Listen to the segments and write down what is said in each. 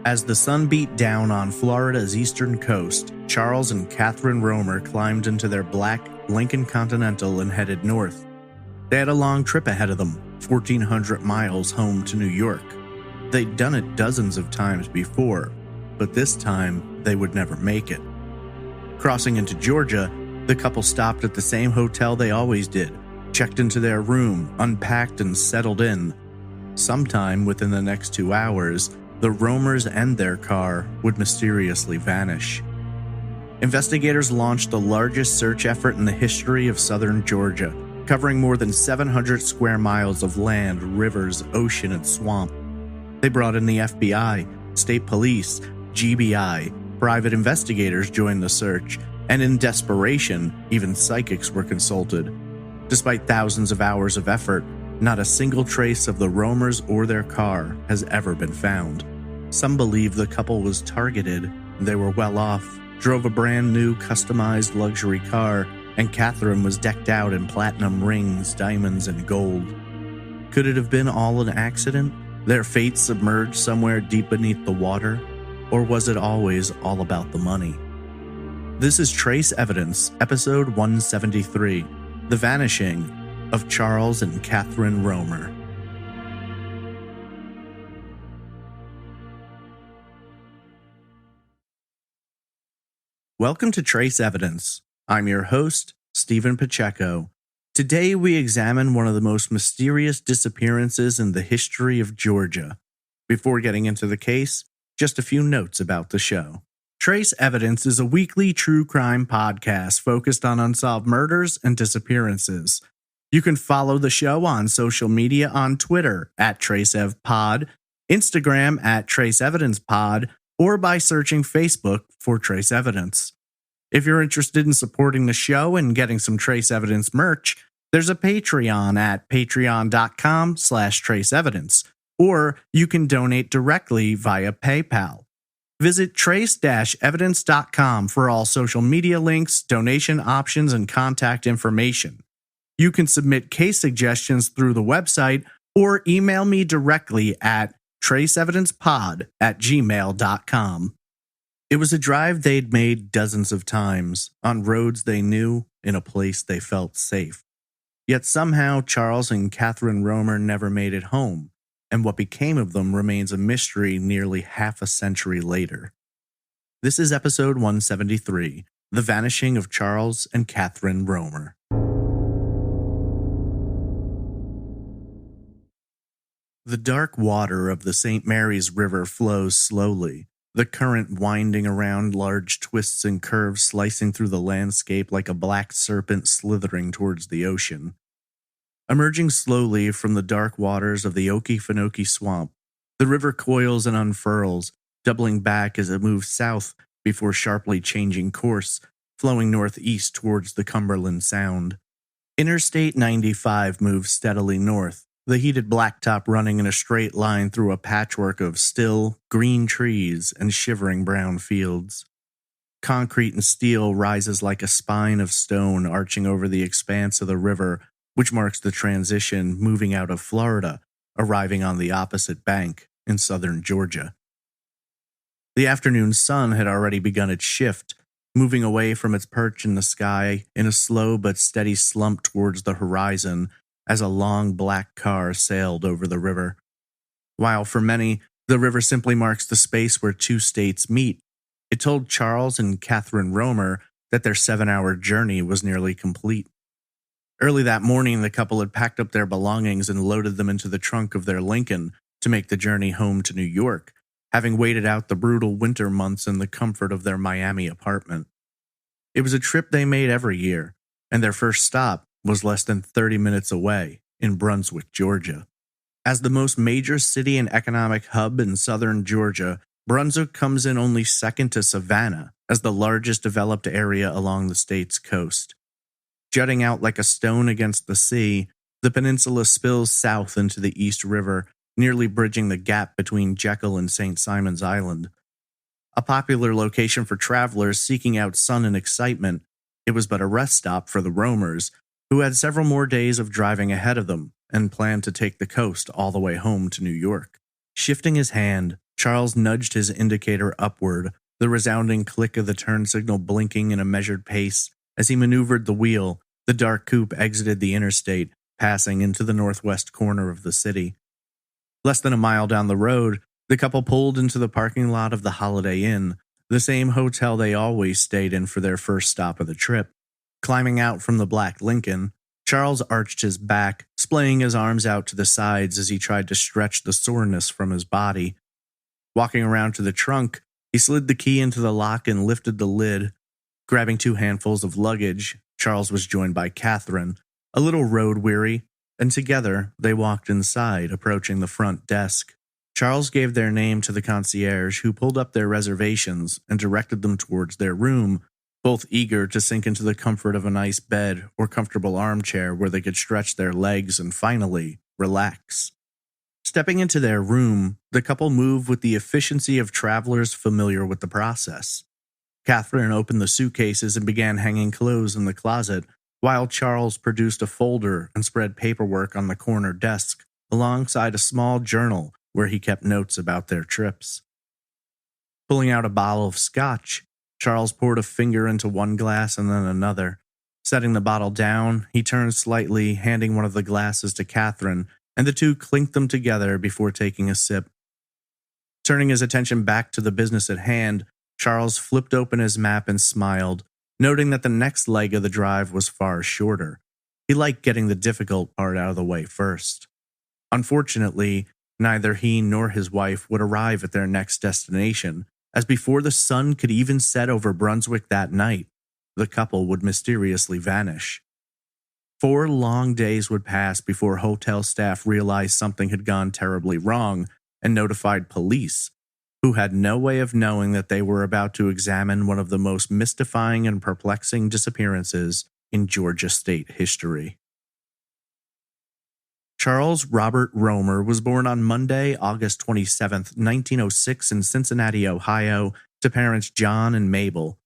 As the sun beat down on Florida's eastern coast, Charles and Catherine Romer climbed into their black Lincoln Continental and headed north. They had a long trip ahead of them, 1,400 miles home to New York. They'd done it dozens of times before, but this time they would never make it. Crossing into Georgia, the couple stopped at the same hotel they always did, checked into their room, unpacked, and settled in. Sometime within the next 2 hours, the Romers and their car would mysteriously vanish. Investigators launched the largest search effort in the history of southern Georgia, covering more than 700 square miles of land, rivers, ocean, and swamp. They brought in the FBI, state police, GBI, private investigators joined the search, and in desperation, even psychics were consulted. Despite thousands of hours of effort, not a single trace of the Romers or their car has ever been found. Some believe the couple was targeted. They were well off, drove a brand new customized luxury car, and Catherine was decked out in platinum rings, diamonds, and gold. Could it have been all an accident? Their fate submerged somewhere deep beneath the water? Or was it always all about the money? This is Trace Evidence, episode 173, The Vanishing of Charles and Catherine Romer. Welcome to Trace Evidence. I'm your host, Stephen Pacheco. Today we examine one of the most mysterious disappearances in the history of Georgia. Before getting into the case, just a few notes about the show. Trace Evidence is a weekly true crime podcast focused on unsolved murders and disappearances. You can follow the show on social media on Twitter @TraceEvPod, Instagram @TraceEvidencePod, or by searching Facebook for Trace Evidence. If you're interested in supporting the show and getting some Trace Evidence merch, there's a Patreon at patreon.com/traceevidence, or you can donate directly via PayPal. Visit trace-evidence.com for all social media links, donation options, and contact information. You can submit case suggestions through the website or email me directly at traceevidencepod@gmail.com. It was a drive they'd made dozens of times, on roads they knew, in a place they felt safe. Yet somehow Charles and Catherine Romer never made it home, and what became of them remains a mystery nearly half a century later. This is episode 173, The Vanishing of Charles and Catherine Romer. The dark water of the St. Mary's River flows slowly, the current winding around large twists and curves slicing through the landscape like a black serpent slithering towards the ocean. Emerging slowly from the dark waters of the Okefenokee Swamp, the river coils and unfurls, doubling back as it moves south before sharply changing course, flowing northeast towards the Cumberland Sound. Interstate 95 moves steadily north, the heated blacktop running in a straight line through a patchwork of still, green trees and shivering brown fields. Concrete and steel rises like a spine of stone arching over the expanse of the river, which marks the transition moving out of Florida, arriving on the opposite bank in southern Georgia. The afternoon sun had already begun its shift, moving away from its perch in the sky in a slow but steady slump towards the horizon as a long black car sailed over the river. While for many, the river simply marks the space where two states meet, it told Charles and Catherine Romer that their 7-hour journey was nearly complete. Early that morning, the couple had packed up their belongings and loaded them into the trunk of their Lincoln to make the journey home to New York, having waited out the brutal winter months in the comfort of their Miami apartment. It was a trip they made every year, and their first stop was less than 30 minutes away in Brunswick, Georgia. As the most major city and economic hub in southern Georgia, Brunswick comes in only second to Savannah as the largest developed area along the state's coast. Jutting out like a stone against the sea, the peninsula spills south into the East River, nearly bridging the gap between Jekyll and St. Simon's Island. A popular location for travelers seeking out sun and excitement, it was but a rest stop for the Romers, who had several more days of driving ahead of them and planned to take the coast all the way home to New York. Shifting his hand, Charles nudged his indicator upward, the resounding click of the turn signal blinking in a measured pace. As he maneuvered the wheel, the dark coupe exited the interstate, passing into the northwest corner of the city. Less than a mile down the road, the couple pulled into the parking lot of the Holiday Inn, the same hotel they always stayed in for their first stop of the trip. Climbing out from the black Lincoln, Charles arched his back, splaying his arms out to the sides as he tried to stretch the soreness from his body. Walking around to the trunk, he slid the key into the lock and lifted the lid. Grabbing 2 handfuls of luggage, Charles was joined by Catherine, a little road-weary, and together they walked inside, approaching the front desk. Charles gave their name to the concierge, who pulled up their reservations and directed them towards their room, both eager to sink into the comfort of a nice bed or comfortable armchair where they could stretch their legs and finally relax. Stepping into their room, the couple moved with the efficiency of travelers familiar with the process. Catherine opened the suitcases and began hanging clothes in the closet, while Charles produced a folder and spread paperwork on the corner desk alongside a small journal where he kept notes about their trips. Pulling out a bottle of scotch, Charles poured a finger into one glass and then another. Setting the bottle down, he turned slightly, handing one of the glasses to Catherine, and the two clinked them together before taking a sip. Turning his attention back to the business at hand, Charles flipped open his map and smiled, noting that the next leg of the drive was far shorter. He liked getting the difficult part out of the way first. Unfortunately, neither he nor his wife would arrive at their next destination, as before the sun could even set over Brunswick that night, the couple would mysteriously vanish. 4 long days would pass before hotel staff realized something had gone terribly wrong and notified police, who had no way of knowing that they were about to examine one of the most mystifying and perplexing disappearances in Georgia state history. Charles Robert Romer was born on Monday, August 27, 1906 in Cincinnati, Ohio, to parents John and Mabel.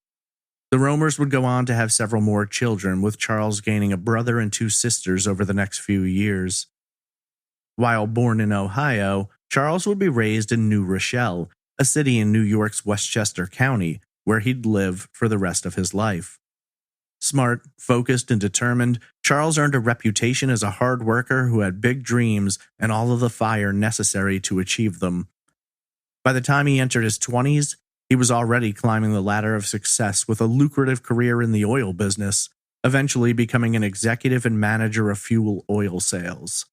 The Romers would go on to have several more children, with Charles gaining a brother and 2 sisters over the next few years. While born in Ohio, Charles would be raised in New Rochelle, a city in New York's Westchester County, where he'd live for the rest of his life. Smart, focused, and determined, Charles earned a reputation as a hard worker who had big dreams and all of the fire necessary to achieve them. By the time he entered his 20s, he was already climbing the ladder of success with a lucrative career in the oil business, eventually becoming an executive and manager of fuel oil sales.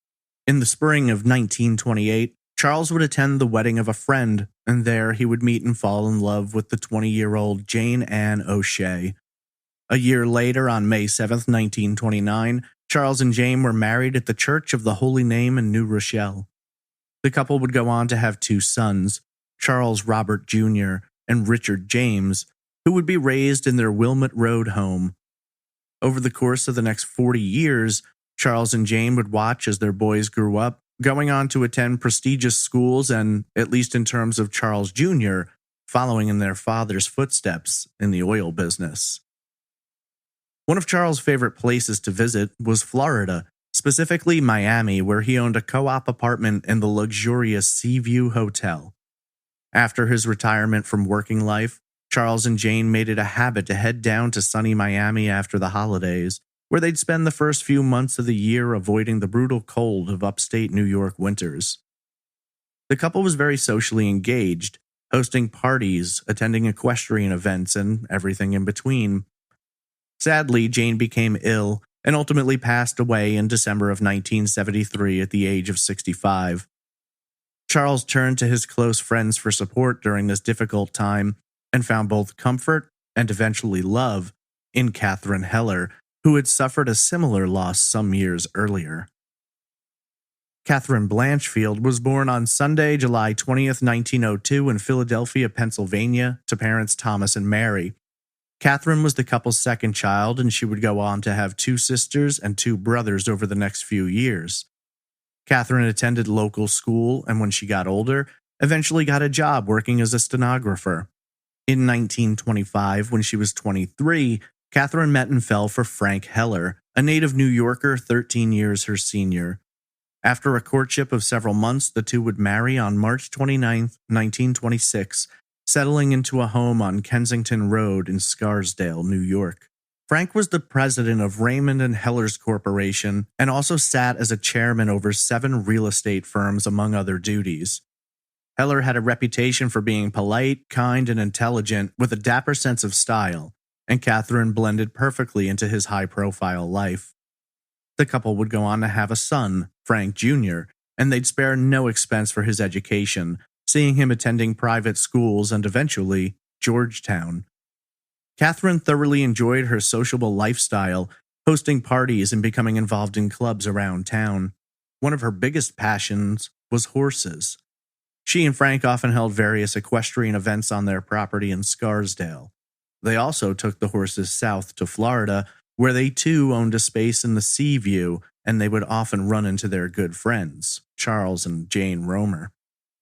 In the spring of 1928, Charles would attend the wedding of a friend, and there he would meet and fall in love with the 20-year-old Jane Ann O'Shea. A year later, on May 7, 1929, Charles and Jane were married at the Church of the Holy Name in New Rochelle. The couple would go on to have 2 sons, Charles Robert Jr. and Richard James, who would be raised in their Wilmot Road home. Over the course of the next 40 years, Charles and Jane would watch as their boys grew up, going on to attend prestigious schools and, at least in terms of Charles Jr., following in their father's footsteps in the oil business. One of Charles' favorite places to visit was Florida, specifically Miami, where he owned a co-op apartment in the luxurious Seaview Hotel. After his retirement from working life, Charles and Jane made it a habit to head down to sunny Miami after the holidays, where they'd spend the first few months of the year avoiding the brutal cold of upstate New York winters. The couple was very socially engaged, hosting parties, attending equestrian events, and everything in between. Sadly, Jane became ill and ultimately passed away in December of 1973 at the age of 65. Charles turned to his close friends for support during this difficult time and found both comfort and eventually love in Catherine Heller, who had suffered a similar loss some years earlier. Catherine Blanchfield was born on Sunday, July 20th, 1902 in Philadelphia, Pennsylvania, to parents Thomas and Mary. Catherine was the couple's second child, and she would go on to have 2 sisters and 2 brothers over the next few years. Catherine attended local school, and when she got older, eventually got a job working as a stenographer. In 1925, when she was 23, Catherine met and fell for Frank Heller, a native New Yorker 13 years her senior. After a courtship of several months, the two would marry on March 29th, 1926, settling into a home on Kensington Road in Scarsdale, New York. Frank was the president of Raymond and Hellers Corporation and also sat as a chairman over 7 real estate firms, among other duties. Heller had a reputation for being polite, kind, and intelligent with a dapper sense of style, and Catherine blended perfectly into his high-profile life. The couple would go on to have a son, Frank Jr., and they'd spare no expense for his education, seeing him attending private schools and eventually Georgetown. Catherine thoroughly enjoyed her sociable lifestyle, hosting parties and becoming involved in clubs around town. One of her biggest passions was horses. She and Frank often held various equestrian events on their property in Scarsdale. They also took the horses south to Florida, where they too owned a space in the sea view, and they would often run into their good friends, Charles and Jane Romer.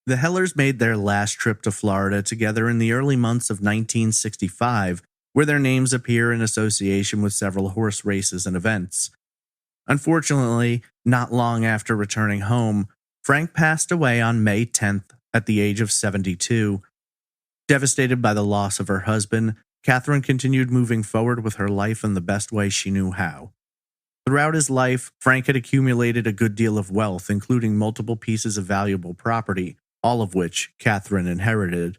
The Hellers made their last trip to Florida together in the early months of 1965, where their names appear in association with several horse races and events. Unfortunately, not long after returning home, Frank passed away on May 10th at the age of 72. Devastated by the loss of her husband, Catherine continued moving forward with her life in the best way she knew how. Throughout his life, Frank had accumulated a good deal of wealth, including multiple pieces of valuable property, all of which Catherine inherited.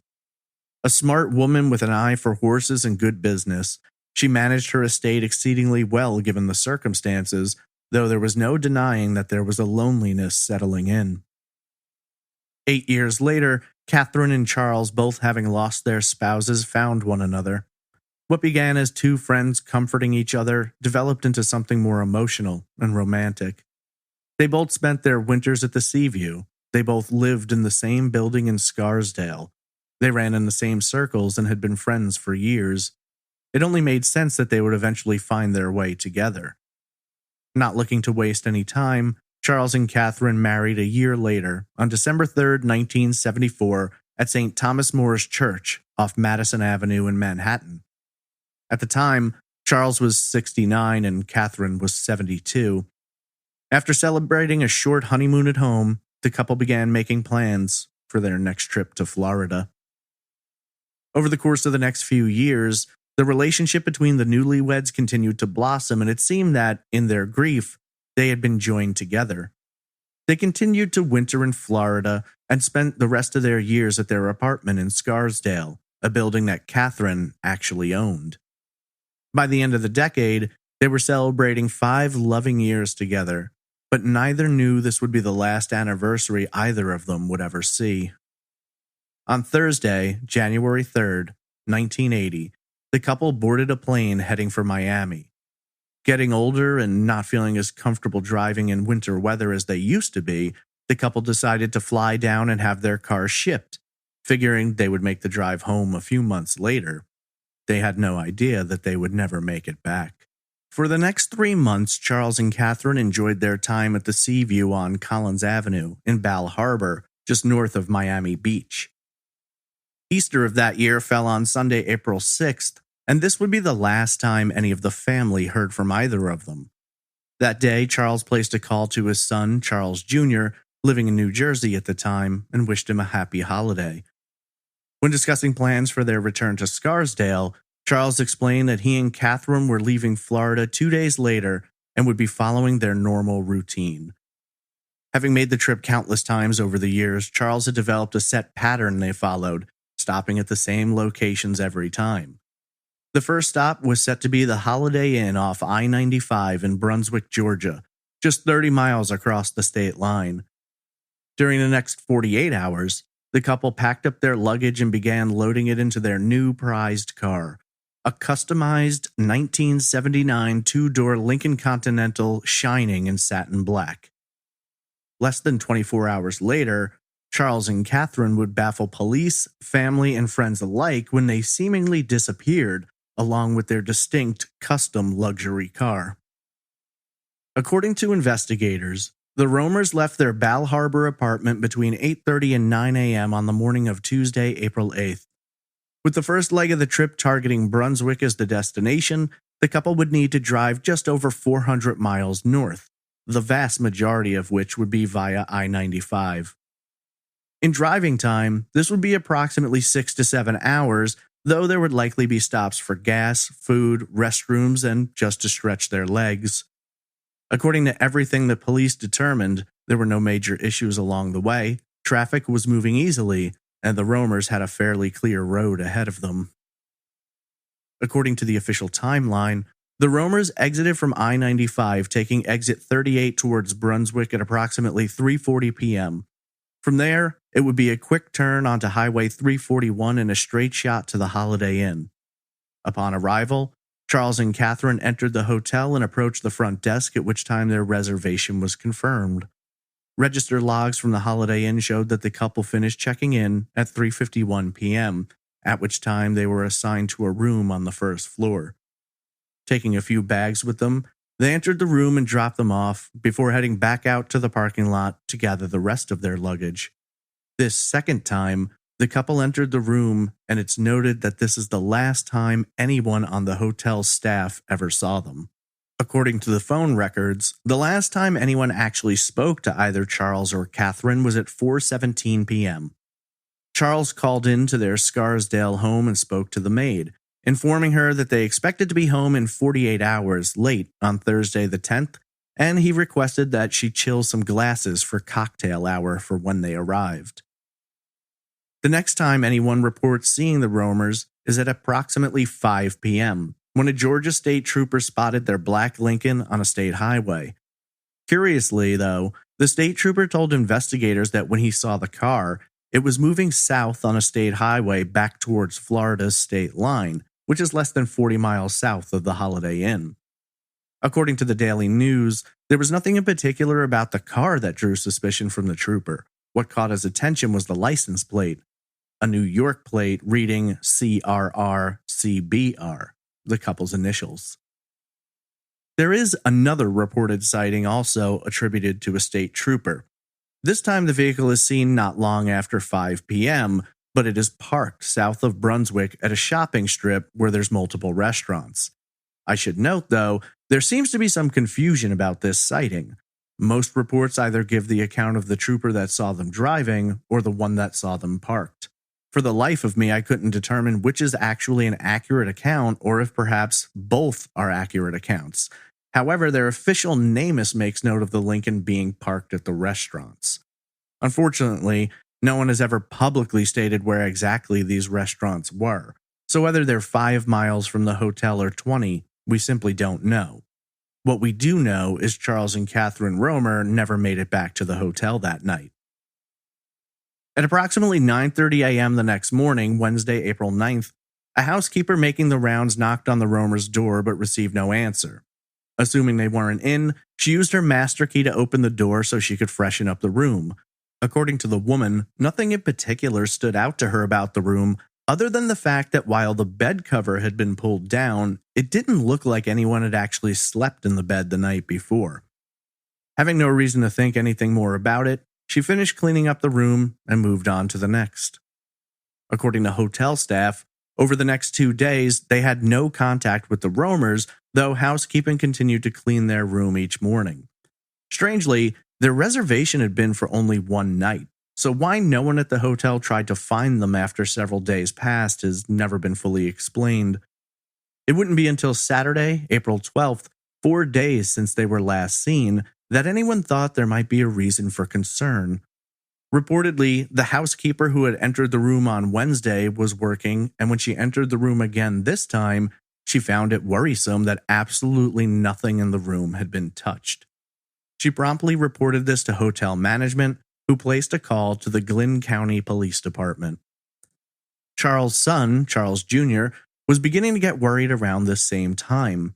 A smart woman with an eye for horses and good business, she managed her estate exceedingly well given the circumstances, though there was no denying that there was a loneliness settling in. 8 years later, Catherine and Charles, both having lost their spouses, found one another. What began as two friends comforting each other developed into something more emotional and romantic. They both spent their winters at the Seaview. They both lived in the same building in Scarsdale. They ran in the same circles and had been friends for years. It only made sense that they would eventually find their way together. Not looking to waste any time, Charles and Catherine married a year later, on December 3rd, 1974, at St. Thomas More's Church off Madison Avenue in Manhattan. At the time, Charles was 69 and Catherine was 72. After celebrating a short honeymoon at home, the couple began making plans for their next trip to Florida. Over the course of the next few years, the relationship between the newlyweds continued to blossom, and it seemed that, in their grief, they had been joined together. They continued to winter in Florida and spent the rest of their years at their apartment in Scarsdale, a building that Catherine actually owned. By the end of the decade, they were celebrating 5 loving years together, but neither knew this would be the last anniversary either of them would ever see. On Thursday, January 3rd, 1980, the couple boarded a plane heading for Miami. Getting older and not feeling as comfortable driving in winter weather as they used to be, the couple decided to fly down and have their car shipped, figuring they would make the drive home a few months later. They had no idea that they would never make it back. For the next 3 months, Charles and Catherine enjoyed their time at the Seaview on Collins Avenue in Bal Harbor, just north of Miami Beach. Easter of that year fell on Sunday, April 6th, and this would be the last time any of the family heard from either of them. That day, Charles placed a call to his son, Charles Jr., living in New Jersey at the time, and wished him a happy holiday. When discussing plans for their return to Scarsdale, Charles explained that he and Catherine were leaving Florida 2 days later and would be following their normal routine. Having made the trip countless times over the years, Charles had developed a set pattern they followed, stopping at the same locations every time. The first stop was set to be the Holiday Inn off I-95 in Brunswick, Georgia, just 30 miles across the state line. During the next 48 hours, the couple packed up their luggage and began loading it into their new prized car, a customized 1979 two-door Lincoln Continental shining in satin black. Less than 24 hours later, Charles and Catherine would baffle police, family, and friends alike when they seemingly disappeared, along with their distinct custom luxury car. According to investigators, the Romers left their Bal Harbor apartment between 8:30 and 9 a.m. on the morning of Tuesday, April 8th. With the first leg of the trip targeting Brunswick as the destination, the couple would need to drive just over 400 miles north, the vast majority of which would be via I-95. In driving time, this would be approximately 6 to 7 hours, though there would likely be stops for gas, food, restrooms, and just to stretch their legs. According to everything the police determined, there were no major issues along the way, traffic was moving easily, and the roamers had a fairly clear road ahead of them. According to the official timeline, the roamers exited from I-95, taking exit 38 towards Brunswick at approximately 3:40 p.m. From there, it would be a quick turn onto Highway 341 and a straight shot to the Holiday Inn. Upon arrival, Charles and Catherine entered the hotel and approached the front desk, at which time their reservation was confirmed. Register logs from the Holiday Inn showed that the couple finished checking in at 3:51 p.m., at which time they were assigned to a room on the first floor. Taking a few bags with them, they entered the room and dropped them off before heading back out to the parking lot to gather the rest of their luggage. This second time, the couple entered the room, and it's noted that this is the last time anyone on the hotel staff ever saw them. According to the phone records, the last time anyone actually spoke to either Charles or Catherine was at 4:17 p.m. Charles called in to their Scarsdale home and spoke to the maid, informing her that they expected to be home in 48 hours late on Thursday the 10th, and he requested that she chill some glasses for cocktail hour for when they arrived. The next time anyone reports seeing the roamers is at approximately 5 p.m., when a Georgia state trooper spotted their black Lincoln on a state highway. Curiously, though, the state trooper told investigators that when he saw the car, it was moving south on a state highway back towards Florida's state line, which is less than 40 miles south of the Holiday Inn. According to the Daily News, there was nothing in particular about the car that drew suspicion from the trooper. What caught his attention was the license plate, a New York plate reading CRRCBR, the couple's initials. There is another reported sighting also attributed to a state trooper. This time the vehicle is seen not long after 5 p.m., but it is parked south of Brunswick at a shopping strip where there's multiple restaurants. I should note, though, there seems to be some confusion about this sighting. Most reports either give the account of the trooper that saw them driving or the one that saw them parked. For the life of me, I couldn't determine which is actually an accurate account or if perhaps both are accurate accounts. However, their official NamUs makes note of the Lincoln being parked at the restaurants. Unfortunately, no one has ever publicly stated where exactly these restaurants were, so whether they're 5 miles from the hotel or 20, we simply don't know. What we do know is Charles and Catherine Romer never made it back to the hotel that night. At approximately 9:30 a.m. the next morning, Wednesday, April 9th, a housekeeper making the rounds knocked on the Romers' door but received no answer. Assuming they weren't in, she used her master key to open the door so she could freshen up the room. According to the woman, nothing in particular stood out to her about the room, other than the fact that while the bed cover had been pulled down, it didn't look like anyone had actually slept in the bed the night before. Having no reason to think anything more about it, she finished cleaning up the room and moved on to the next. According to hotel staff, over the next 2 days, they had no contact with the roamers, though housekeeping continued to clean their room each morning. Strangely, their reservation had been for only one night, so why no one at the hotel tried to find them after several days passed has never been fully explained. It wouldn't be until Saturday, April 12th, 4 days since they were last seen, that anyone thought there might be a reason for concern. Reportedly, the housekeeper who had entered the room on Wednesday was working, and when she entered the room again this time, she found it worrisome that absolutely nothing in the room had been touched. She promptly reported this to hotel management, who placed a call to the Glynn County Police Department. Charles' son, Charles Jr., was beginning to get worried around this same time.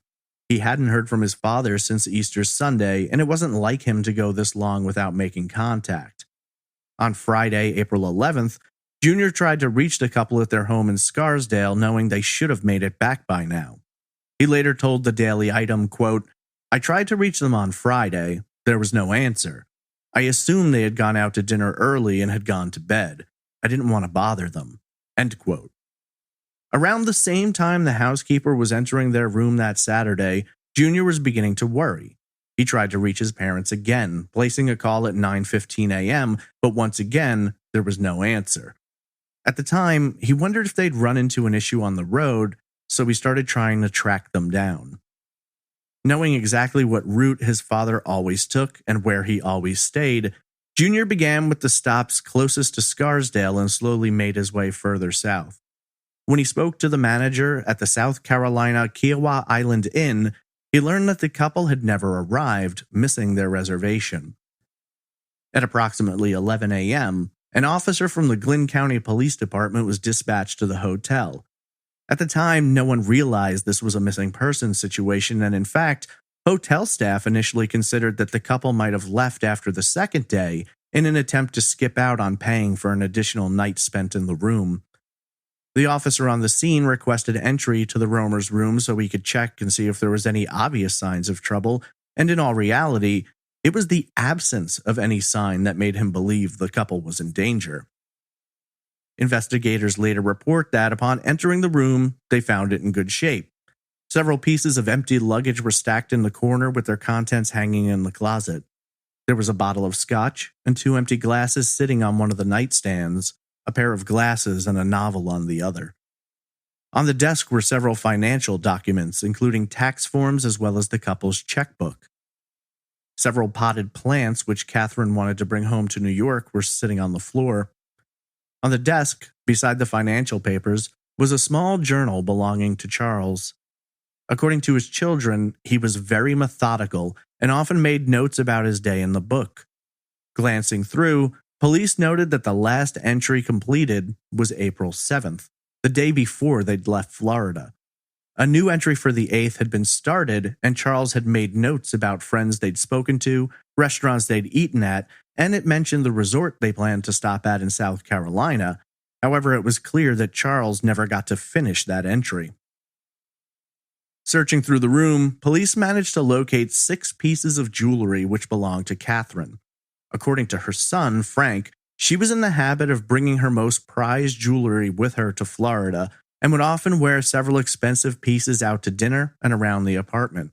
He hadn't heard from his father since Easter Sunday, and it wasn't like him to go this long without making contact. On Friday, April 11th, Junior tried to reach the couple at their home in Scarsdale, knowing they should have made it back by now. He later told the Daily Item, quote, "I tried to reach them on Friday. There was no answer. I assumed they had gone out to dinner early and had gone to bed. I didn't want to bother them." End quote. Around the same time the housekeeper was entering their room that Saturday, Junior was beginning to worry. He tried to reach his parents again, placing a call at 9:15 a.m., but once again, there was no answer. At the time, he wondered if they'd run into an issue on the road, so he started trying to track them down. Knowing exactly what route his father always took and where he always stayed, Junior began with the stops closest to Scarsdale and slowly made his way further south. When he spoke to the manager at the South Carolina Kiowa Island Inn, he learned that the couple had never arrived, missing their reservation. At approximately 11 a.m., an officer from the Glynn County Police Department was dispatched to the hotel. At the time, no one realized this was a missing person situation, and in fact, hotel staff initially considered that the couple might have left after the second day in an attempt to skip out on paying for an additional night spent in the room. The officer on the scene requested entry to the roamer's room so he could check and see if there was any obvious signs of trouble, and in all reality, it was the absence of any sign that made him believe the couple was in danger. Investigators later report that upon entering the room, they found it in good shape. Several pieces of empty luggage were stacked in the corner with their contents hanging in the closet. There was a bottle of scotch and 2 empty glasses sitting on one of the nightstands, a pair of glasses and a novel on the other. On the desk were several financial documents, including tax forms as well as the couple's checkbook. Several potted plants, which Catherine wanted to bring home to New York, were sitting on the floor. On the desk, beside the financial papers, was a small journal belonging to Charles. According to his children, he was very methodical and often made notes about his day in the book. Glancing through, police noted that the last entry completed was April 7th, the day before they'd left Florida. A new entry for the 8th had been started, and Charles had made notes about friends they'd spoken to, restaurants they'd eaten at, and it mentioned the resort they planned to stop at in South Carolina. However, it was clear that Charles never got to finish that entry. Searching through the room, police managed to locate 6 pieces of jewelry which belonged to Catherine. According to her son, Frank, she was in the habit of bringing her most prized jewelry with her to Florida and would often wear several expensive pieces out to dinner and around the apartment.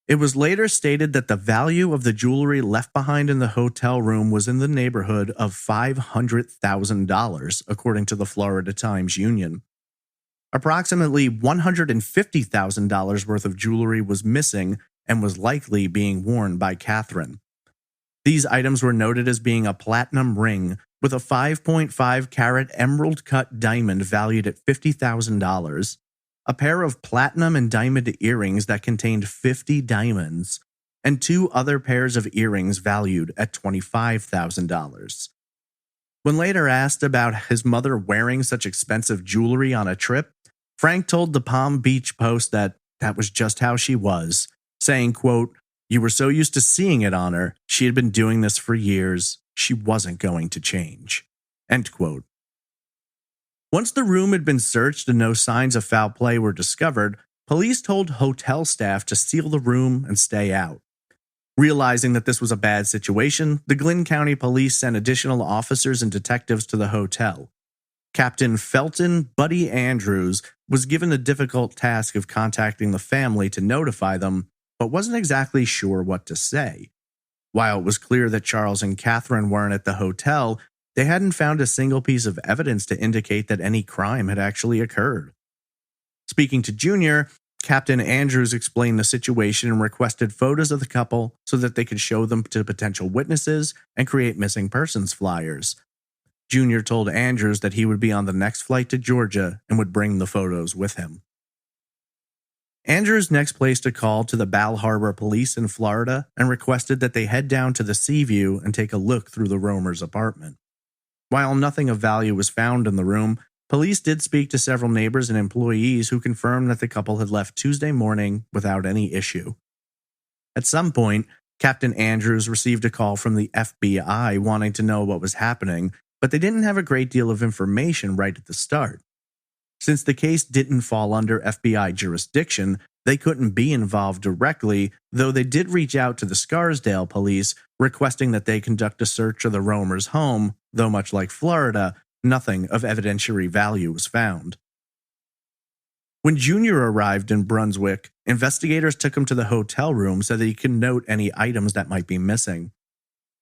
It was later stated that the value of the jewelry left behind in the hotel room was in the neighborhood of $500,000, according to the Florida Times-Union. Approximately $150,000 worth of jewelry was missing and was likely being worn by Catherine. These items were noted as being a platinum ring with a 5.5 carat emerald cut diamond valued at $50,000, a pair of platinum and diamond earrings that contained 50 diamonds, and 2 other pairs of earrings valued at $25,000. When later asked about his mother wearing such expensive jewelry on a trip, Frank told the Palm Beach Post that was just how she was, saying, quote, "You were so used to seeing it on her, she had been doing this for years, she wasn't going to change." End quote. Once the room had been searched and no signs of foul play were discovered, police told hotel staff to seal the room and stay out. Realizing that this was a bad situation, the Glynn County Police sent additional officers and detectives to the hotel. Captain Felton Buddy Andrews was given the difficult task of contacting the family to notify them, but wasn't exactly sure what to say. While it was clear that Charles and Catherine weren't at the hotel, they hadn't found a single piece of evidence to indicate that any crime had actually occurred. Speaking to Junior, Captain Andrews explained the situation and requested photos of the couple so that they could show them to potential witnesses and create missing persons flyers. Junior told Andrews that he would be on the next flight to Georgia and would bring the photos with him. Andrews next placed a call to the Bal Harbor Police in Florida and requested that they head down to the Seaview and take a look through the roamer's apartment. While nothing of value was found in the room, police did speak to several neighbors and employees who confirmed that the couple had left Tuesday morning without any issue. At some point, Captain Andrews received a call from the FBI wanting to know what was happening, but they didn't have a great deal of information right at the start. Since the case didn't fall under FBI jurisdiction, they couldn't be involved directly, though they did reach out to the Scarsdale police requesting that they conduct a search of the roamer's home, though much like Florida, nothing of evidentiary value was found. When Junior arrived in Brunswick, investigators took him to the hotel room so that he could note any items that might be missing.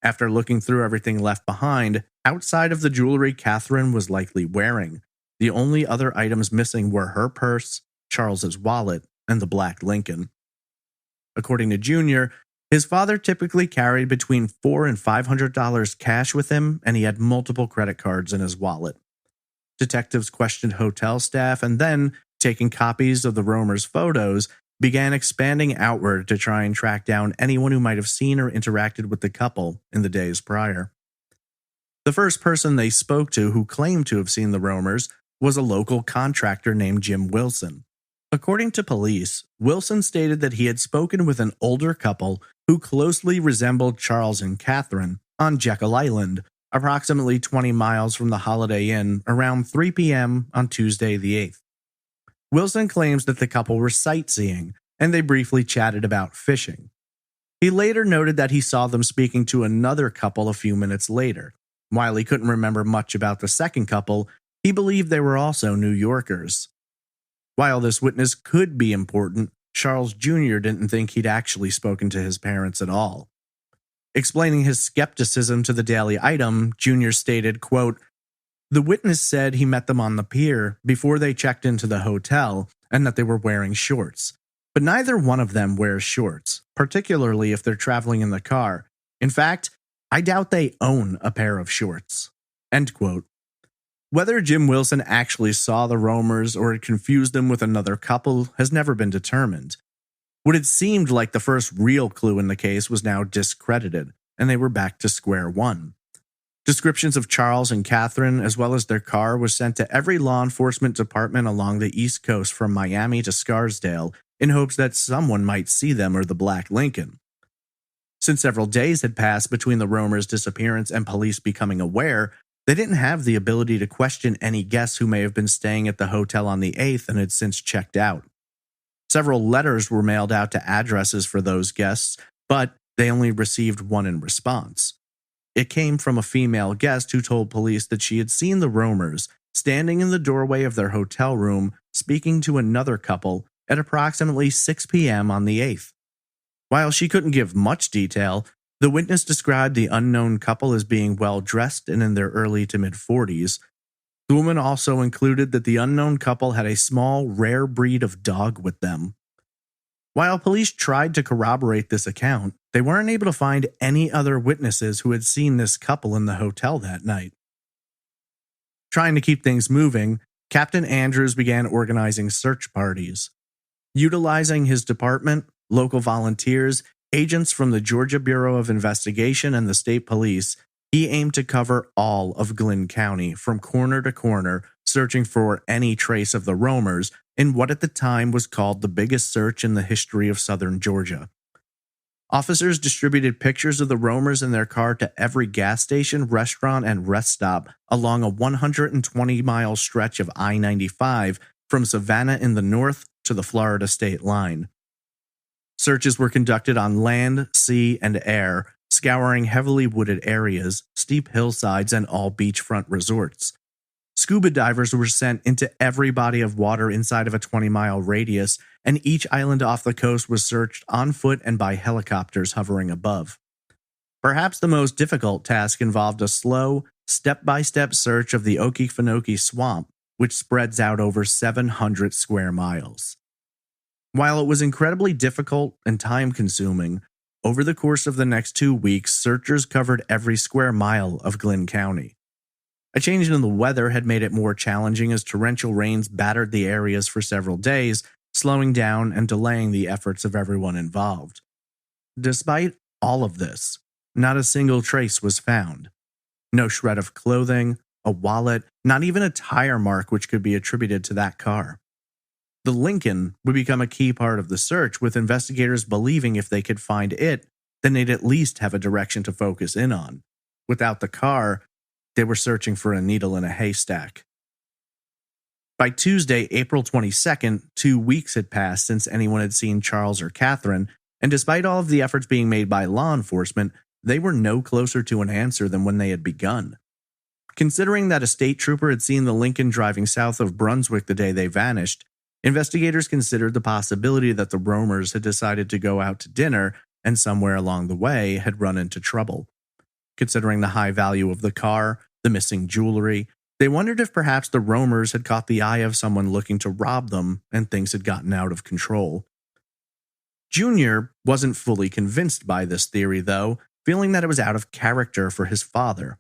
After looking through everything left behind, outside of the jewelry Catherine was likely wearing, the only other items missing were her purse, Charles's wallet, and the black Lincoln. According to Junior, his father typically carried between $400 and $500 cash with him, and he had multiple credit cards in his wallet. Detectives questioned hotel staff and then, taking copies of the roamers' photos, began expanding outward to try and track down anyone who might have seen or interacted with the couple in the days prior. The first person they spoke to who claimed to have seen the roamers was a local contractor named Jim Wilson. According to police, Wilson stated that he had spoken with an older couple who closely resembled Charles and Catherine on Jekyll Island, approximately 20 miles from the Holiday Inn, around 3 p.m. on Tuesday the 8th. Wilson claims that the couple were sightseeing, and they briefly chatted about fishing. He later noted that he saw them speaking to another couple a few minutes later. While he couldn't remember much about the second couple, he believed they were also New Yorkers. While this witness could be important, Charles Jr. didn't think he'd actually spoken to his parents at all. Explaining his skepticism to the Daily Item, Jr. stated, quote, "The witness said he met them on the pier before they checked into the hotel and that they were wearing shorts. But neither one of them wears shorts, particularly if they're traveling in the car. In fact, I doubt they own a pair of shorts." End quote. Whether Jim Wilson actually saw the roamers or had confused them with another couple has never been determined. What had seemed like the first real clue in the case was now discredited, and they were back to square one. Descriptions of Charles and Catherine, as well as their car, was sent to every law enforcement department along the East Coast from Miami to Scarsdale in hopes that someone might see them or the black Lincoln. Since several days had passed between the roamers' disappearance and police becoming aware, they didn't have the ability to question any guests who may have been staying at the hotel on the 8th and had since checked out. Several letters were mailed out to addresses for those guests, but they only received one in response. It came from a female guest who told police that she had seen the roamers standing in the doorway of their hotel room speaking to another couple at approximately 6 p.m. on the 8th. While she couldn't give much detail, the witness described the unknown couple as being well-dressed and in their early to mid-40s. The woman also included that the unknown couple had a small, rare breed of dog with them. While police tried to corroborate this account, they weren't able to find any other witnesses who had seen this couple in the hotel that night. Trying to keep things moving, Captain Andrews began organizing search parties. Utilizing his department, local volunteers, agents from the Georgia Bureau of Investigation and the state police, he aimed to cover all of Glynn County from corner to corner, searching for any trace of the roamers in what at the time was called the biggest search in the history of southern Georgia. Officers distributed pictures of the roamers in their car to every gas station, restaurant, and rest stop along a 120-mile stretch of I-95 from Savannah in the north to the Florida state line. Searches were conducted on land, sea, and air, scouring heavily wooded areas, steep hillsides, and all beachfront resorts. Scuba divers were sent into every body of water inside of a 20-mile radius, and each island off the coast was searched on foot and by helicopters hovering above. Perhaps the most difficult task involved a slow, step-by-step search of the Okefenokee Swamp, which spreads out over 700 square miles. While it was incredibly difficult and time-consuming, over the course of the next 2 weeks, searchers covered every square mile of Glynn County. A change in the weather had made it more challenging as torrential rains battered the areas for several days, slowing down and delaying the efforts of everyone involved. Despite all of this, not a single trace was found. No shred of clothing, a wallet, not even a tire mark which could be attributed to that car. The Lincoln would become a key part of the search, with investigators believing if they could find it, then they'd at least have a direction to focus in on. Without the car, they were searching for a needle in a haystack. By Tuesday, April 22nd, 2 weeks had passed since anyone had seen Charles or Catherine, and despite all of the efforts being made by law enforcement, they were no closer to an answer than when they had begun. Considering that a state trooper had seen the Lincoln driving south of Brunswick the day they vanished, Investigators considered the possibility that the roamers had decided to go out to dinner and somewhere along the way had run into trouble. Considering the high value of the car, the missing jewelry, they wondered if perhaps the roamers had caught the eye of someone looking to rob them and things had gotten out of control. Junior wasn't fully convinced by this theory, though, feeling that it was out of character for his father.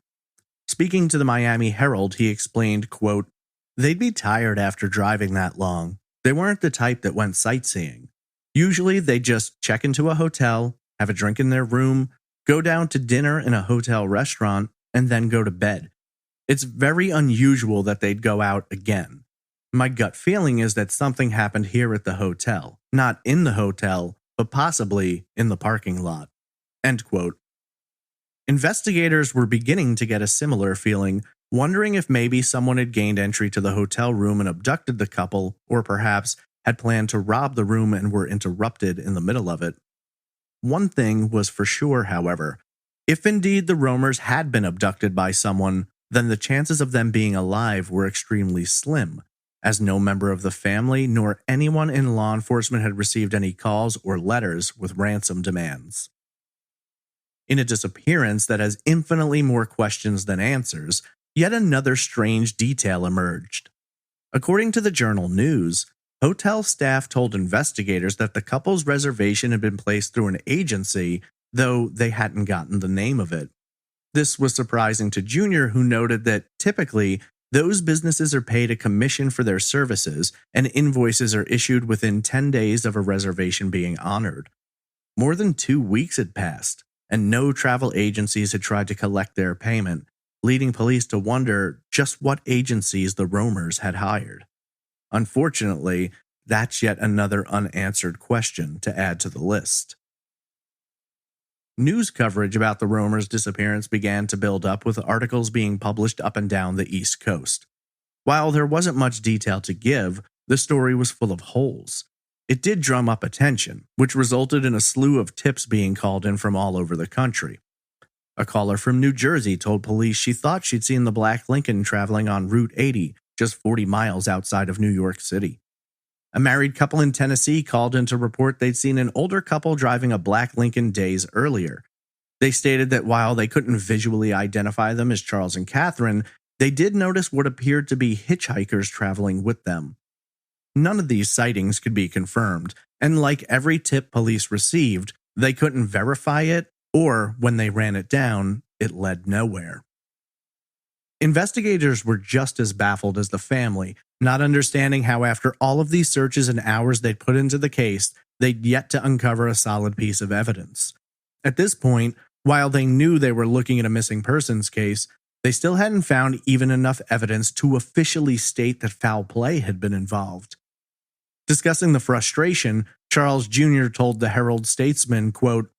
Speaking to the Miami Herald, he explained, quote, "They'd be tired after driving that long. They weren't the type that went sightseeing. Usually they'd just check into a hotel, have a drink in their room, go down to dinner in a hotel restaurant, and then go to bed. It's very unusual that they'd go out again. My gut feeling is that something happened here at the hotel, not in the hotel, but possibly in the parking lot." End quote. Investigators were beginning to get a similar feeling, wondering if maybe someone had gained entry to the hotel room and abducted the couple, or perhaps had planned to rob the room and were interrupted in the middle of it. One thing was for sure, however. If indeed the roamers had been abducted by someone, then the chances of them being alive were extremely slim, as no member of the family nor anyone in law enforcement had received any calls or letters with ransom demands. In a disappearance that has infinitely more questions than answers, yet another strange detail emerged. According to the Journal News, hotel staff told investigators that the couple's reservation had been placed through an agency, though they hadn't gotten the name of it. This was surprising to Junior, who noted that typically those businesses are paid a commission for their services and invoices are issued within 10 days of a reservation being honored. More than 2 weeks had passed, and no travel agencies had tried to collect their payment, leading police to wonder just what agencies the roamers had hired. Unfortunately, that's yet another unanswered question to add to the list. News coverage about the roamers' disappearance began to build up, with articles being published up and down the East Coast. While there wasn't much detail to give, the story was full of holes. It did drum up attention, which resulted in a slew of tips being called in from all over the country. A caller from New Jersey told police she thought she'd seen the black Lincoln traveling on Route 80, just 40 miles outside of New York City. A married couple in Tennessee called in to report they'd seen an older couple driving a black Lincoln days earlier. They stated that while they couldn't visually identify them as Charles and Catherine, they did notice what appeared to be hitchhikers traveling with them. None of these sightings could be confirmed, and like every tip police received, they couldn't verify it, or when they ran it down, it led nowhere. Investigators were just as baffled as the family, not understanding how after all of these searches and hours they'd put into the case, they'd yet to uncover a solid piece of evidence. At this point, while they knew they were looking at a missing persons case, they still hadn't found even enough evidence to officially state that foul play had been involved. Discussing the frustration, Charles Jr. told the Herald-Statesman, quote,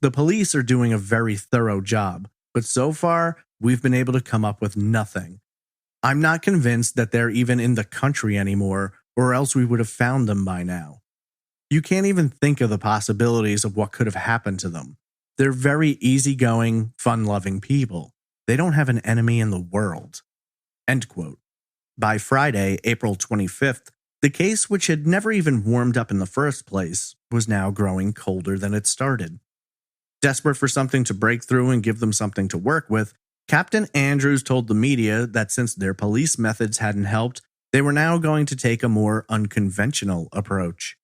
"The police are doing a very thorough job, but so far, we've been able to come up with nothing. I'm not convinced that they're even in the country anymore, or else we would have found them by now. You can't even think of the possibilities of what could have happened to them. They're very easygoing, fun-loving people. They don't have an enemy in the world." End quote. By Friday, April 25th, the case, which had never even warmed up in the first place, was now growing colder than it started. Desperate for something to break through and give them something to work with, Captain Andrews told the media that since their police methods hadn't helped, they were now going to take a more unconventional approach.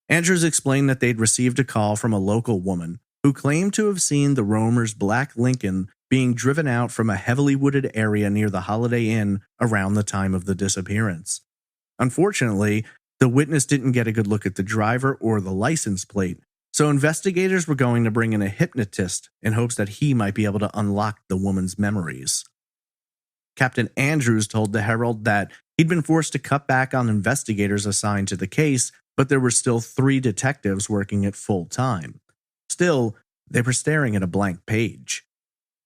Andrews explained that they'd received a call from a local woman who claimed to have seen the roamers' black Lincoln being driven out from a heavily wooded area near the Holiday Inn around the time of the disappearance. Unfortunately, the witness didn't get a good look at the driver or the license plate, so investigators were going to bring in a hypnotist in hopes that he might be able to unlock the woman's memories. Captain Andrews told the Herald that he'd been forced to cut back on investigators assigned to the case, but there were still 3 detectives working at full time. Still, they were staring at a blank page.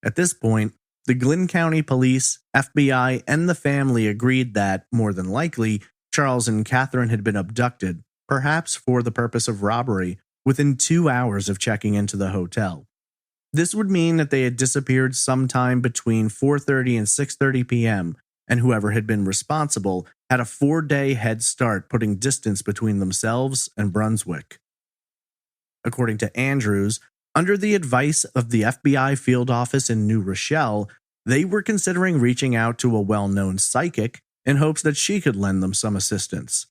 At this point, the Glynn County Police, FBI, and the family agreed that, more than likely, Charles and Catherine had been abducted, perhaps for the purpose of robbery, within 2 hours of checking into the hotel. This would mean that they had disappeared sometime between 4:30 and 6:30 p.m., and whoever had been responsible had a 4-day head start, putting distance between themselves and Brunswick. According to Andrews, under the advice of the FBI field office in New Rochelle, they were considering reaching out to a well-known psychic in hopes that she could lend them some assistance.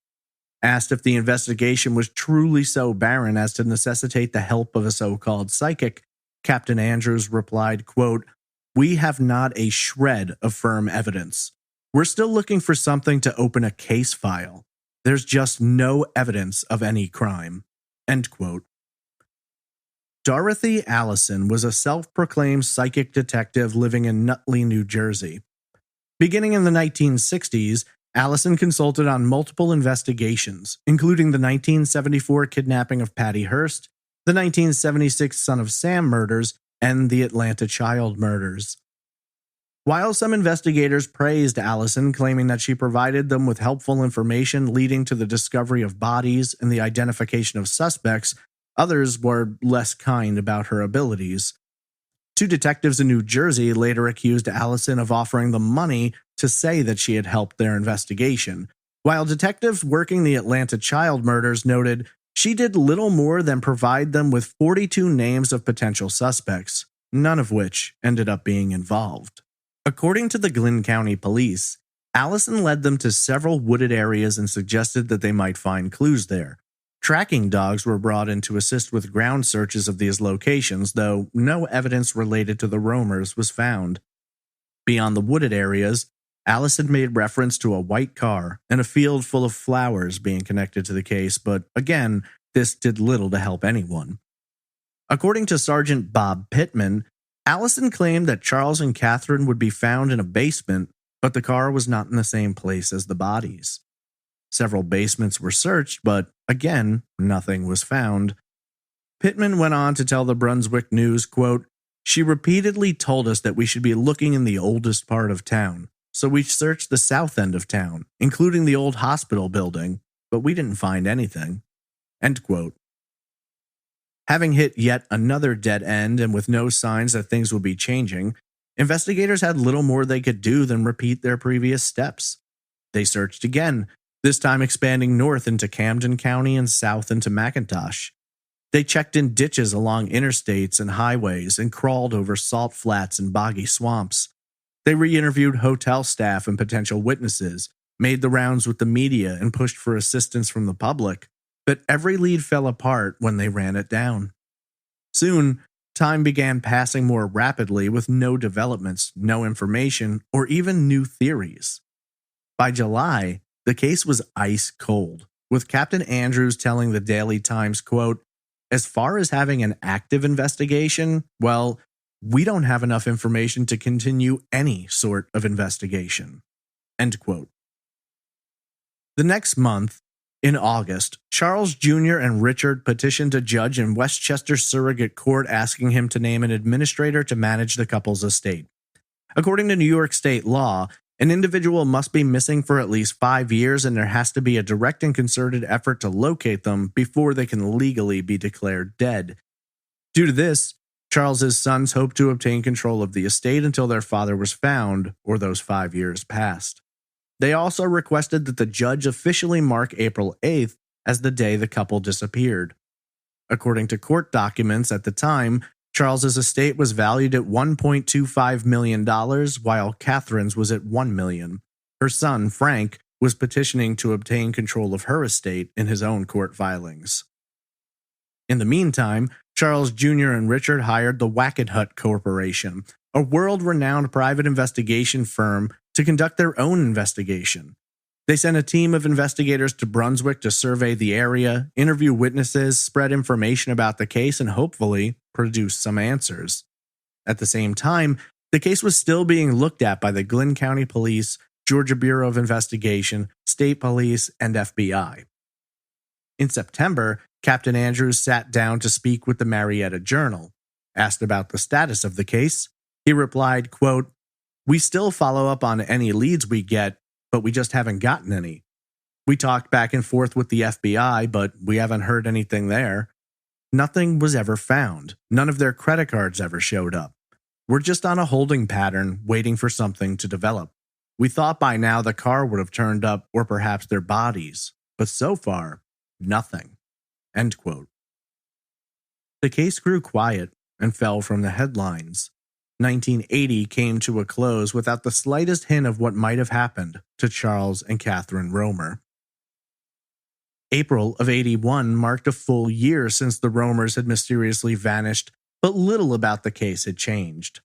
Asked if the investigation was truly so barren as to necessitate the help of a so-called psychic, Captain Andrews replied, quote, "We have not a shred of firm evidence. We're still looking for something to open a case file. There's just no evidence of any crime." End quote. Dorothy Allison was a self-proclaimed psychic detective living in Nutley, New Jersey. Beginning in the 1960s, Allison consulted on multiple investigations, including the 1974 kidnapping of Patty Hearst, the 1976 Son of Sam murders, and the Atlanta child murders. While some investigators praised Allison, claiming that she provided them with helpful information leading to the discovery of bodies and the identification of suspects, others were less kind about her abilities. Two detectives in New Jersey later accused Allison of offering them money to say that she had helped their investigation, while detectives working the Atlanta child murders noted she did little more than provide them with 42 names of potential suspects, none of which ended up being involved. According to the Glynn County Police, Allison led them to several wooded areas and suggested that they might find clues there. Tracking dogs were brought in to assist with ground searches of these locations, though no evidence related to the roamers was found. Beyond the wooded areas, Allison made reference to a white car and a field full of flowers being connected to the case, but again, this did little to help anyone. According to Sergeant Bob Pittman, Allison claimed that Charles and Catherine would be found in a basement, but the car was not in the same place as the bodies. Several basements were searched, but again, nothing was found. Pittman went on to tell the Brunswick News, quote, "She repeatedly told us that we should be looking in the oldest part of town, so we searched the south end of town, including the old hospital building, but we didn't find anything." End quote. Having hit yet another dead end and with no signs that things would be changing, investigators had little more they could do than repeat their previous steps. They searched again, this time expanding north into Camden County and south into McIntosh. They checked in ditches along interstates and highways and crawled over salt flats and boggy swamps. They re-interviewed hotel staff and potential witnesses, made the rounds with the media, and pushed for assistance from the public, but every lead fell apart when they ran it down. Soon, time began passing more rapidly with no developments, no information, or even new theories. By July, the case was ice cold, with Captain Andrews telling the Daily Times, quote, "As far as having an active investigation, well, we don't have enough information to continue any sort of investigation." End quote. The next month, in August, Charles Jr. and Richard petitioned a judge in Westchester Surrogate Court asking him to name an administrator to manage the couple's estate. According to New York state law, an individual must be missing for at least 5 years, and there has to be a direct and concerted effort to locate them before they can legally be declared dead. Due to this, Charles's sons hoped to obtain control of the estate until their father was found or those 5 years passed. They also requested that the judge officially mark April 8th as the day the couple disappeared. According to court documents at the time, Charles's estate was valued at $1.25 million, while Catherine's was at $1 million. Her son, Frank, was petitioning to obtain control of her estate in his own court filings. In the meantime, Charles Jr. and Richard hired the Wackett Corporation, a world-renowned private investigation firm, to conduct their own investigation. They sent a team of investigators to Brunswick to survey the area, interview witnesses, spread information about the case, and hopefully produce some answers. At the same time, the case was still being looked at by the Glynn County Police, Georgia Bureau of Investigation, State Police, and FBI. In September, Captain Andrews sat down to speak with the Marietta Journal. Asked about the status of the case, he replied, quote, "We still follow up on any leads we get, but we just haven't gotten any. We talked back and forth with the FBI, but we haven't heard anything there. Nothing was ever found. None of their credit cards ever showed up. We're just on a holding pattern, waiting for something to develop. We thought by now the car would have turned up, or perhaps their bodies, but so far, nothing." End quote. The case grew quiet and fell from the headlines. 1980 came to a close without the slightest hint of what might have happened to Charles and Catherine Romer. April of '81 marked a full year since the Romers had mysteriously vanished, but little about the case had changed.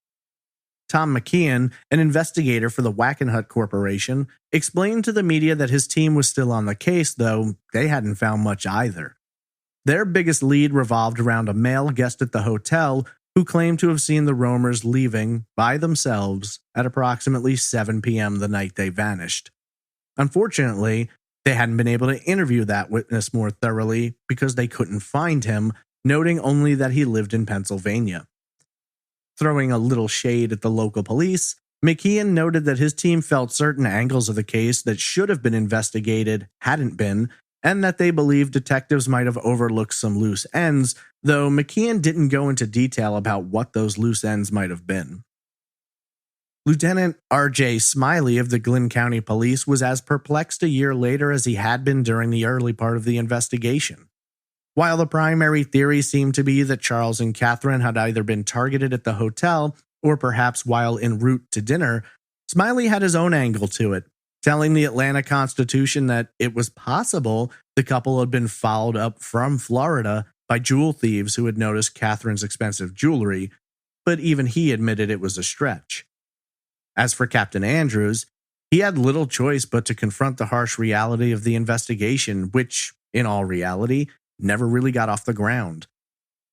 Tom McKeon, an investigator for the Wackenhut Corporation, explained to the media that his team was still on the case, though they hadn't found much either. Their biggest lead revolved around a male guest at the hotel who claimed to have seen the Romers leaving by themselves at approximately 7 p.m. the night they vanished. Unfortunately, they hadn't been able to interview that witness more thoroughly because they couldn't find him, noting only that he lived in Pennsylvania. Throwing a little shade at the local police, McKeon noted that his team felt certain angles of the case that should have been investigated hadn't been, and that they believed detectives might have overlooked some loose ends, though McKeon didn't go into detail about what those loose ends might have been. Lieutenant R.J. Smiley of the Glynn County Police was as perplexed a year later as he had been during the early part of the investigation. While the primary theory seemed to be that Charles and Catherine had either been targeted at the hotel or perhaps while en route to dinner, Smiley had his own angle to it, telling the Atlanta Constitution that it was possible the couple had been followed up from Florida by jewel thieves who had noticed Catherine's expensive jewelry, but even he admitted it was a stretch. As for Captain Andrews, he had little choice but to confront the harsh reality of the investigation, which, in all reality, never really got off the ground.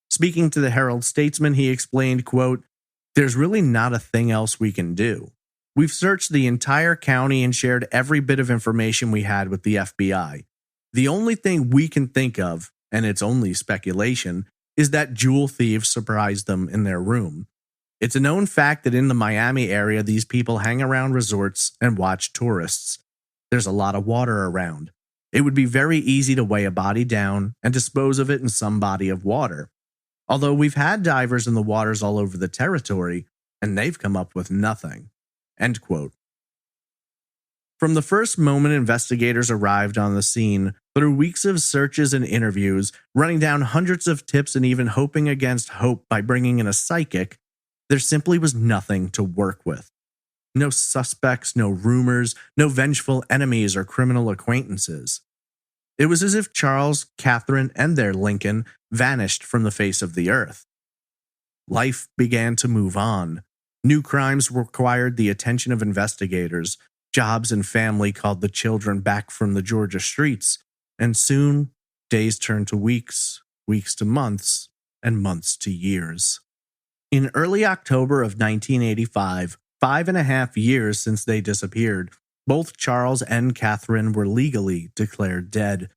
Speaking to the Herald-Statesman, he explained, quote, "There's really not a thing else we can do. We've searched the entire county and shared every bit of information we had with the FBI. The only thing we can think of, and it's only speculation, is that jewel thieves surprised them in their room. It's a known fact that in the Miami area, these people hang around resorts and watch tourists. There's a lot of water around. It would be very easy to weigh a body down and dispose of it in some body of water. Although we've had divers in the waters all over the territory, and they've come up with nothing." End quote. From the first moment investigators arrived on the scene, through weeks of searches and interviews, running down hundreds of tips and even hoping against hope by bringing in a psychic, there simply was nothing to work with. No suspects, no rumors, no vengeful enemies or criminal acquaintances. It was as if Charles, Catherine, and their Lincoln vanished from the face of the earth. Life began to move on. New crimes required the attention of investigators. Jobs and family called the children back from the Georgia streets. And soon, days turned to weeks, weeks to months, and months to years. In early October of 1985, 5.5 years since they disappeared, both Charles and Catherine were legally declared dead.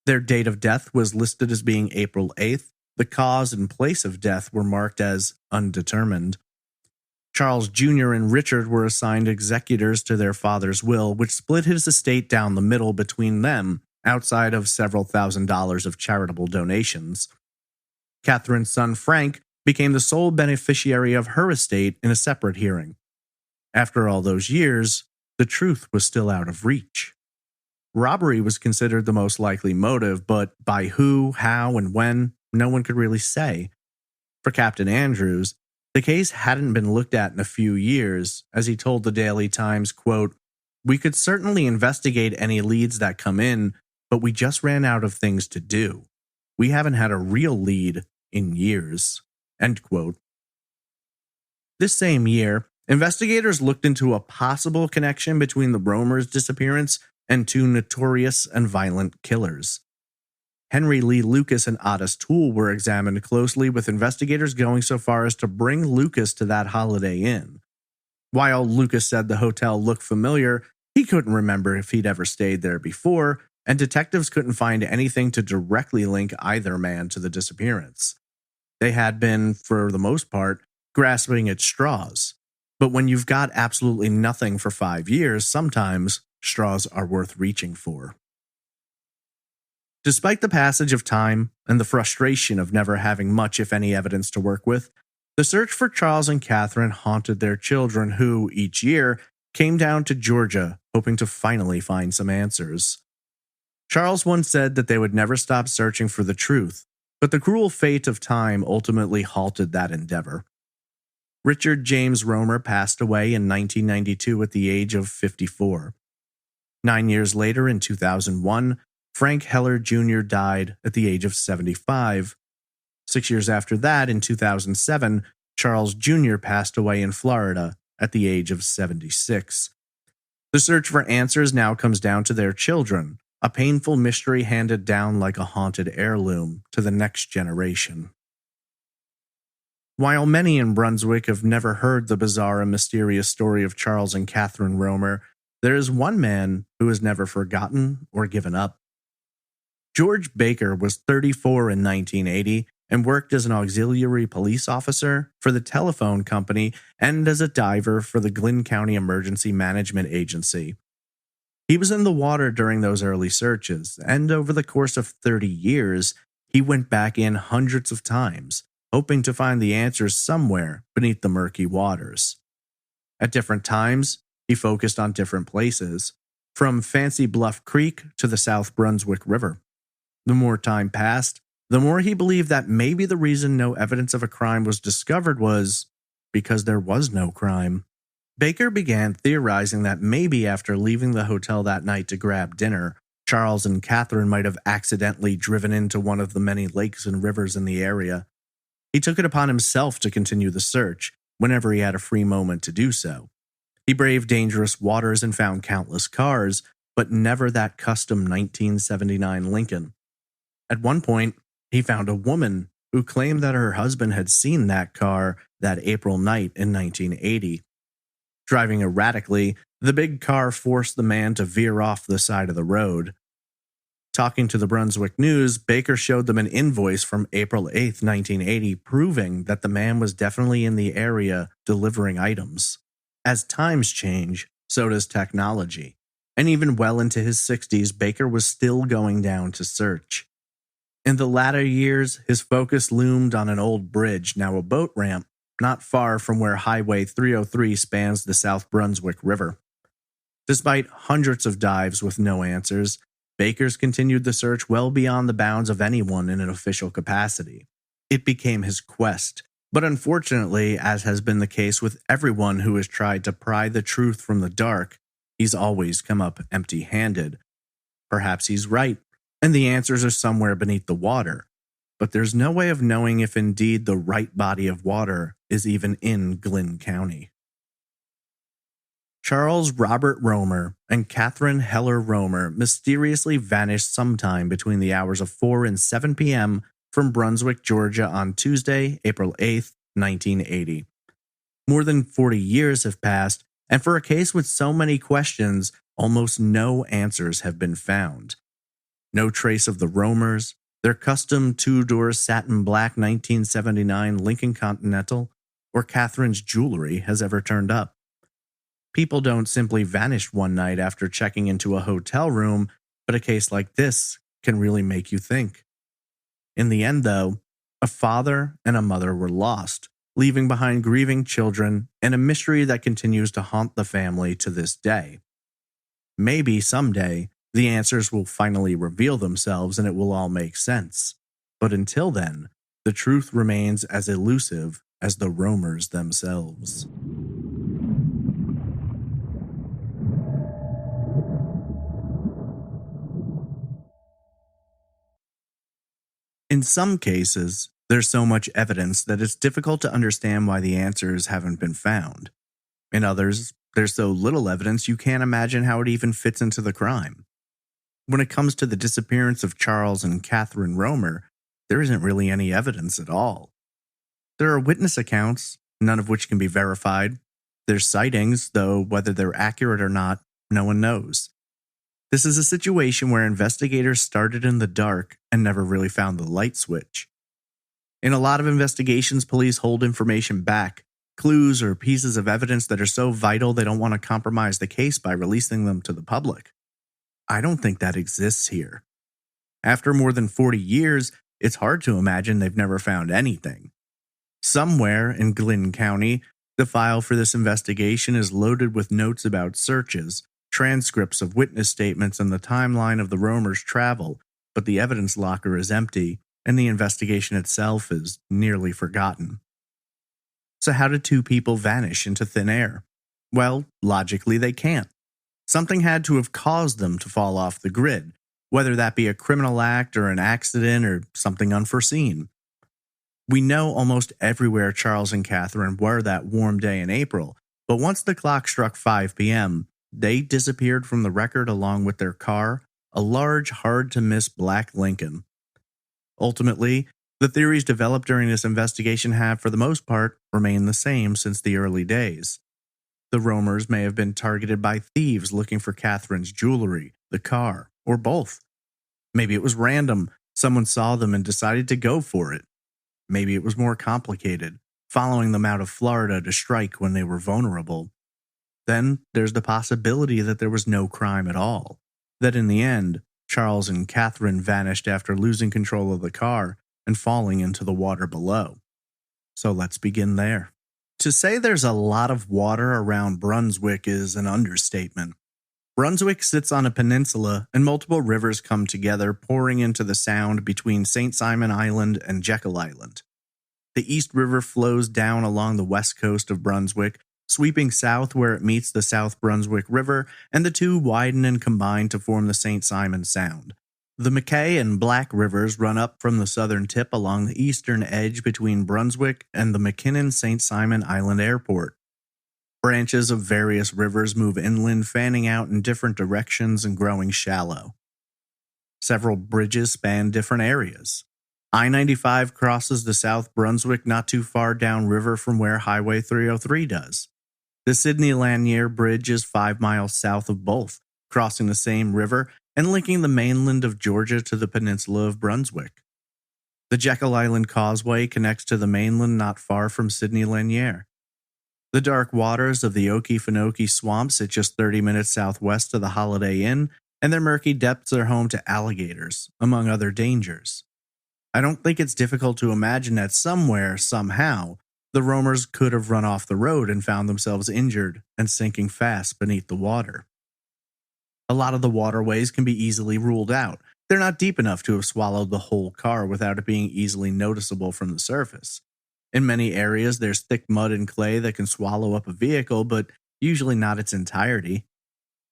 Their date of death was listed as being April 8th. The cause and place of death were marked as undetermined. Charles Jr. and Richard were assigned executors to their father's will, which split his estate down the middle between them, outside of several $1,000s of charitable donations. Catherine's son Frank became the sole beneficiary of her estate in a separate hearing. After all those years, the truth was still out of reach. Robbery was considered the most likely motive, but by who, how, and when, no one could really say. For Captain Andrews, the case hadn't been looked at in a few years, as he told the Daily Times, quote, "We could certainly investigate any leads that come in, but we just ran out of things to do. We haven't had a real lead in years." End quote. This same year, investigators looked into a possible connection between the Romers' disappearance and two notorious and violent killers. Henry Lee Lucas and Otis Toole were examined closely, with investigators going so far as to bring Lucas to that Holiday Inn. While Lucas said the hotel looked familiar, he couldn't remember if he'd ever stayed there before, and detectives couldn't find anything to directly link either man to the disappearance. They had been, for the most part, grasping at straws. But when you've got absolutely nothing for 5 years, sometimes straws are worth reaching for. Despite the passage of time and the frustration of never having much, if any, evidence to work with, the search for Charles and Catherine haunted their children, who, each year, came down to Georgia, hoping to finally find some answers. Charles once said that they would never stop searching for the truth, but the cruel fate of time ultimately halted that endeavor. Richard James Romer passed away in 1992 at the age of 54. 9 years later, in 2001, Frank Heller Jr. died at the age of 75. 6 years after that, in 2007, Charles Jr. passed away in Florida at the age of 76. The search for answers now comes down to their children, a painful mystery handed down like a haunted heirloom to the next generation. While many in Brunswick have never heard the bizarre and mysterious story of Charles and Catherine Romer, there is one man who has never forgotten or given up. George Baker was 34 in 1980 and worked as an auxiliary police officer for the telephone company and as a diver for the Glynn County Emergency Management Agency. He was in the water during those early searches, and over the course of 30 years, he went back in hundreds of times, hoping to find the answers somewhere beneath the murky waters. At different times, he focused on different places, from Fancy Bluff Creek to the South Brunswick River. The more time passed, the more he believed that maybe the reason no evidence of a crime was discovered was because there was no crime. Baker began theorizing that maybe after leaving the hotel that night to grab dinner, Charles and Catherine might have accidentally driven into one of the many lakes and rivers in the area. He took it upon himself to continue the search whenever he had a free moment to do so. He braved dangerous waters and found countless cars, but never that custom 1979 Lincoln. At one point, he found a woman who claimed that her husband had seen that car that April night in 1980. Driving erratically, the big car forced the man to veer off the side of the road. Talking to the Brunswick News, Baker showed them an invoice from April 8, 1980, proving that the man was definitely in the area delivering items. As times change, so does technology. And even well into his 60s, Baker was still going down to search. In the latter years, his focus loomed on an old bridge, now a boat ramp, not far from where Highway 303 spans the South Brunswick River. Despite hundreds of dives with no answers, Baker's continued the search well beyond the bounds of anyone in an official capacity. It became his quest, but unfortunately, as has been the case with everyone who has tried to pry the truth from the dark, he's always come up empty-handed. Perhaps he's right, and the answers are somewhere beneath the water, but there's no way of knowing if indeed the right body of water is even in Glynn County. Charles Robert Romer and Catherine Heller Romer mysteriously vanished sometime between the hours of 4 and 7 p.m. from Brunswick, Georgia on Tuesday, April 8, 1980. More than 40 years have passed, and for a case with so many questions, almost no answers have been found. No trace of the Romers, their custom two-door satin black 1979 Lincoln Continental, or Catherine's jewelry has ever turned up. People don't simply vanish one night after checking into a hotel room, but a case like this can really make you think. In the end, though, a father and a mother were lost, leaving behind grieving children and a mystery that continues to haunt the family to this day. Maybe someday, the answers will finally reveal themselves and it will all make sense. But until then, the truth remains as elusive as the Romers themselves. In some cases, there's so much evidence that it's difficult to understand why the answers haven't been found. In others, there's so little evidence you can't imagine how it even fits into the crime. When it comes to the disappearance of Charles and Catherine Romer, there isn't really any evidence at all. There are witness accounts, none of which can be verified. There's sightings, though whether they're accurate or not, no one knows. This is a situation where investigators started in the dark and never really found the light switch. In a lot of investigations, police hold information back, clues or pieces of evidence that are so vital they don't want to compromise the case by releasing them to the public. I don't think that exists here. After more than 40 years, it's hard to imagine they've never found anything. Somewhere in Glynn County, The file for this investigation is loaded with notes about searches, transcripts of witness statements, and the timeline of the roamers' travel, but the evidence locker is empty, and the investigation itself is nearly forgotten. So, how did two people vanish into thin air? Well, logically, they can't. Something had to have caused them to fall off the grid, whether that be a criminal act or an accident or something unforeseen. We know almost everywhere Charles and Catherine were that warm day in April, but once the clock struck 5 p.m., they disappeared from the record along with their car, a large, hard to miss black Lincoln. Ultimately, the theories developed during this investigation have, for the most part, remained the same since the early days. The roamers may have been targeted by thieves looking for Catherine's jewelry, the car, or both. Maybe it was random. Someone saw them and decided to go for it. Maybe it was more complicated, following them out of Florida to strike when they were vulnerable. Then there's the possibility that there was no crime at all. That in the end, Charles and Catherine vanished after losing control of the car and falling into the water below. So let's begin there. To say there's a lot of water around Brunswick is an understatement. Brunswick sits on a peninsula, and multiple rivers come together, pouring into the sound between St. Simon Island and Jekyll Island. The East River flows down along the west coast of Brunswick, sweeping south where it meets the South Brunswick River, and the two widen and combine to form the St. Simon Sound. The McKay and Black Rivers run up from the southern tip along the eastern edge between Brunswick and the McKinnon-St. Simon Island Airport. Branches of various rivers move inland, fanning out in different directions and growing shallow. Several bridges span different areas. I-95 crosses the South Brunswick not too far downriver from where Highway 303 does. The Sydney Lanier Bridge is 5 miles south of both, crossing the same river and linking the mainland of Georgia to the peninsula of Brunswick. The Jekyll Island Causeway connects to the mainland not far from Sydney Lanier. The dark waters of the Okefenokee Swamp sit just 30 minutes southwest of the Holiday Inn, and their murky depths are home to alligators, among other dangers. I don't think it's difficult to imagine that somewhere, somehow, the roamers could have run off the road and found themselves injured and sinking fast beneath the water. A lot of the waterways can be easily ruled out. They're not deep enough to have swallowed the whole car without it being easily noticeable from the surface. In many areas, there's thick mud and clay that can swallow up a vehicle, but usually not its entirety.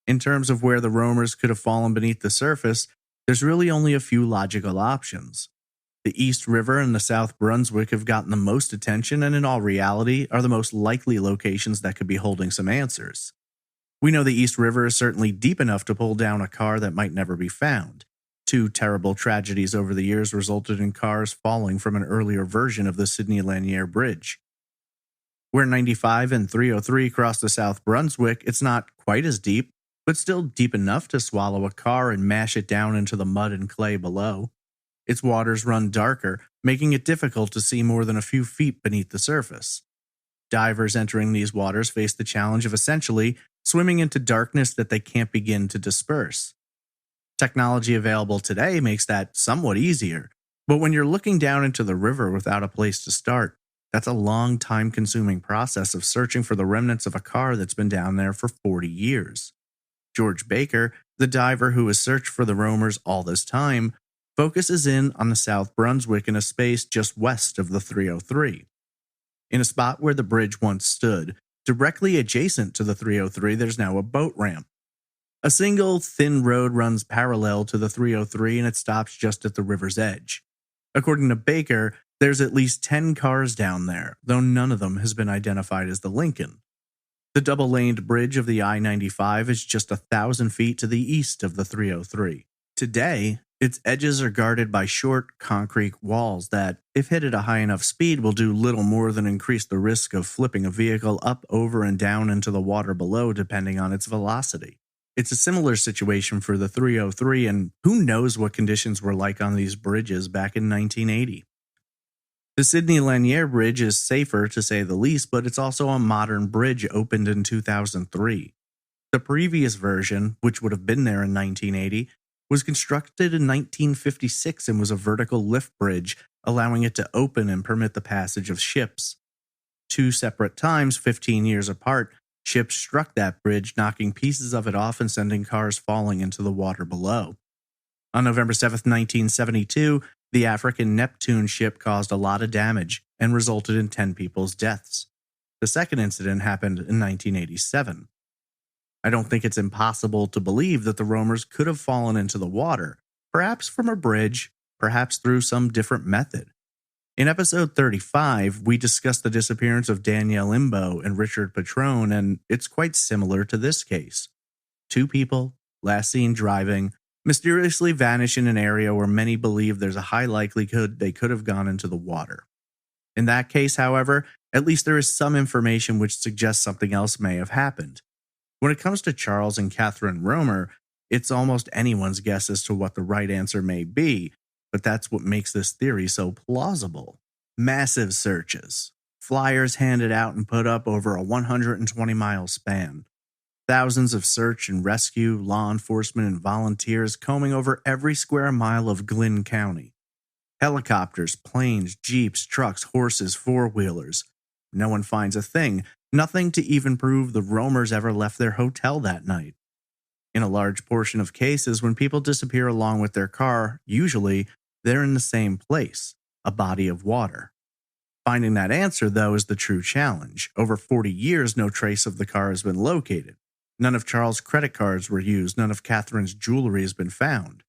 In terms of where the roamers could have fallen beneath the surface, there's really only a few logical options. The East River and the South Brunswick have gotten the most attention and in all reality are the most likely locations that could be holding some answers. We know the East River is certainly deep enough to pull down a car that might never be found. 2 terrible tragedies over the years resulted in cars falling from an earlier version of the Sydney Lanier Bridge. Where 95 and 303 cross the South Brunswick, it's not quite as deep, but still deep enough to swallow a car and mash it down into the mud and clay below. Its waters run darker, making it difficult to see more than a few feet beneath the surface. Divers entering these waters face the challenge of essentially swimming into darkness that they can't begin to disperse. Technology available today makes that somewhat easier, but when you're looking down into the river without a place to start, that's a long, time-consuming process of searching for the remnants of a car that's been down there for 40 years. George Baker, the diver who has searched for the roamers all this time, focuses in on the South Brunswick in a space just west of the 303. In a spot where the bridge once stood, directly adjacent to the 303, there's now a boat ramp. A single, thin road runs parallel to the 303 and it stops just at the river's edge. According to Baker, there's at least 10 cars down there, though none of them has been identified as the Lincoln. The double-laned bridge of the I-95 is just 1,000 feet to the east of the 303. Today, its edges are guarded by short, concrete walls that, if hit at a high enough speed, will do little more than increase the risk of flipping a vehicle up, over, and down into the water below depending on its velocity. It's a similar situation for the 303, and who knows what conditions were like on these bridges back in 1980. The Sydney Lanier Bridge is safer to say the least, but it's also a modern bridge opened in 2003. The previous version, which would have been there in 1980, was constructed in 1956 and was a vertical lift bridge, allowing it to open and permit the passage of ships. 2 separate times, 15 years apart, ships struck that bridge, knocking pieces of it off and sending cars falling into the water below. On November 7th, 1972, the African Neptune ship caused a lot of damage and resulted in 10 people's deaths. The second incident happened in 1987. I don't think it's impossible to believe that the roamers could have fallen into the water, perhaps from a bridge, perhaps through some different method. In episode 35, we discussed the disappearance of Danielle Imbo and Richard Patrone, and it's quite similar to this case. 2 people, last seen driving, mysteriously vanish in an area where many believe there's a high likelihood they could have gone into the water. In that case, however, at least there is some information which suggests something else may have happened. When it comes to Charles and Catherine Romer, it's almost anyone's guess as to what the right answer may be, but that's what makes this theory so plausible. Massive searches. Flyers handed out and put up over a 120-mile span. Thousands of search and rescue, law enforcement, and volunteers combing over every square mile of Glynn County. Helicopters, planes, jeeps, trucks, horses, four-wheelers. No one finds a thing, nothing to even prove the roamers ever left their hotel that night. In a large portion of cases, when people disappear along with their car, usually they're in the same place, a body of water. Finding that answer, though, is the true challenge. Over 40 years, no trace of the car has been located. None of Charles' credit cards were used. None of Catherine's jewelry has been found.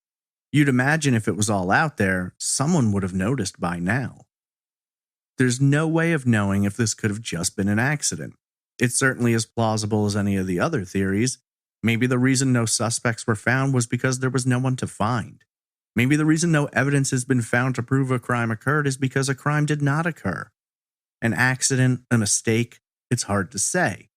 You'd imagine if it was all out there, someone would have noticed by now. There's no way of knowing if this could have just been an accident. It's certainly as plausible as any of the other theories. Maybe the reason no suspects were found was because there was no one to find. Maybe the reason no evidence has been found to prove a crime occurred is because a crime did not occur. An accident, a mistake, it's hard to say.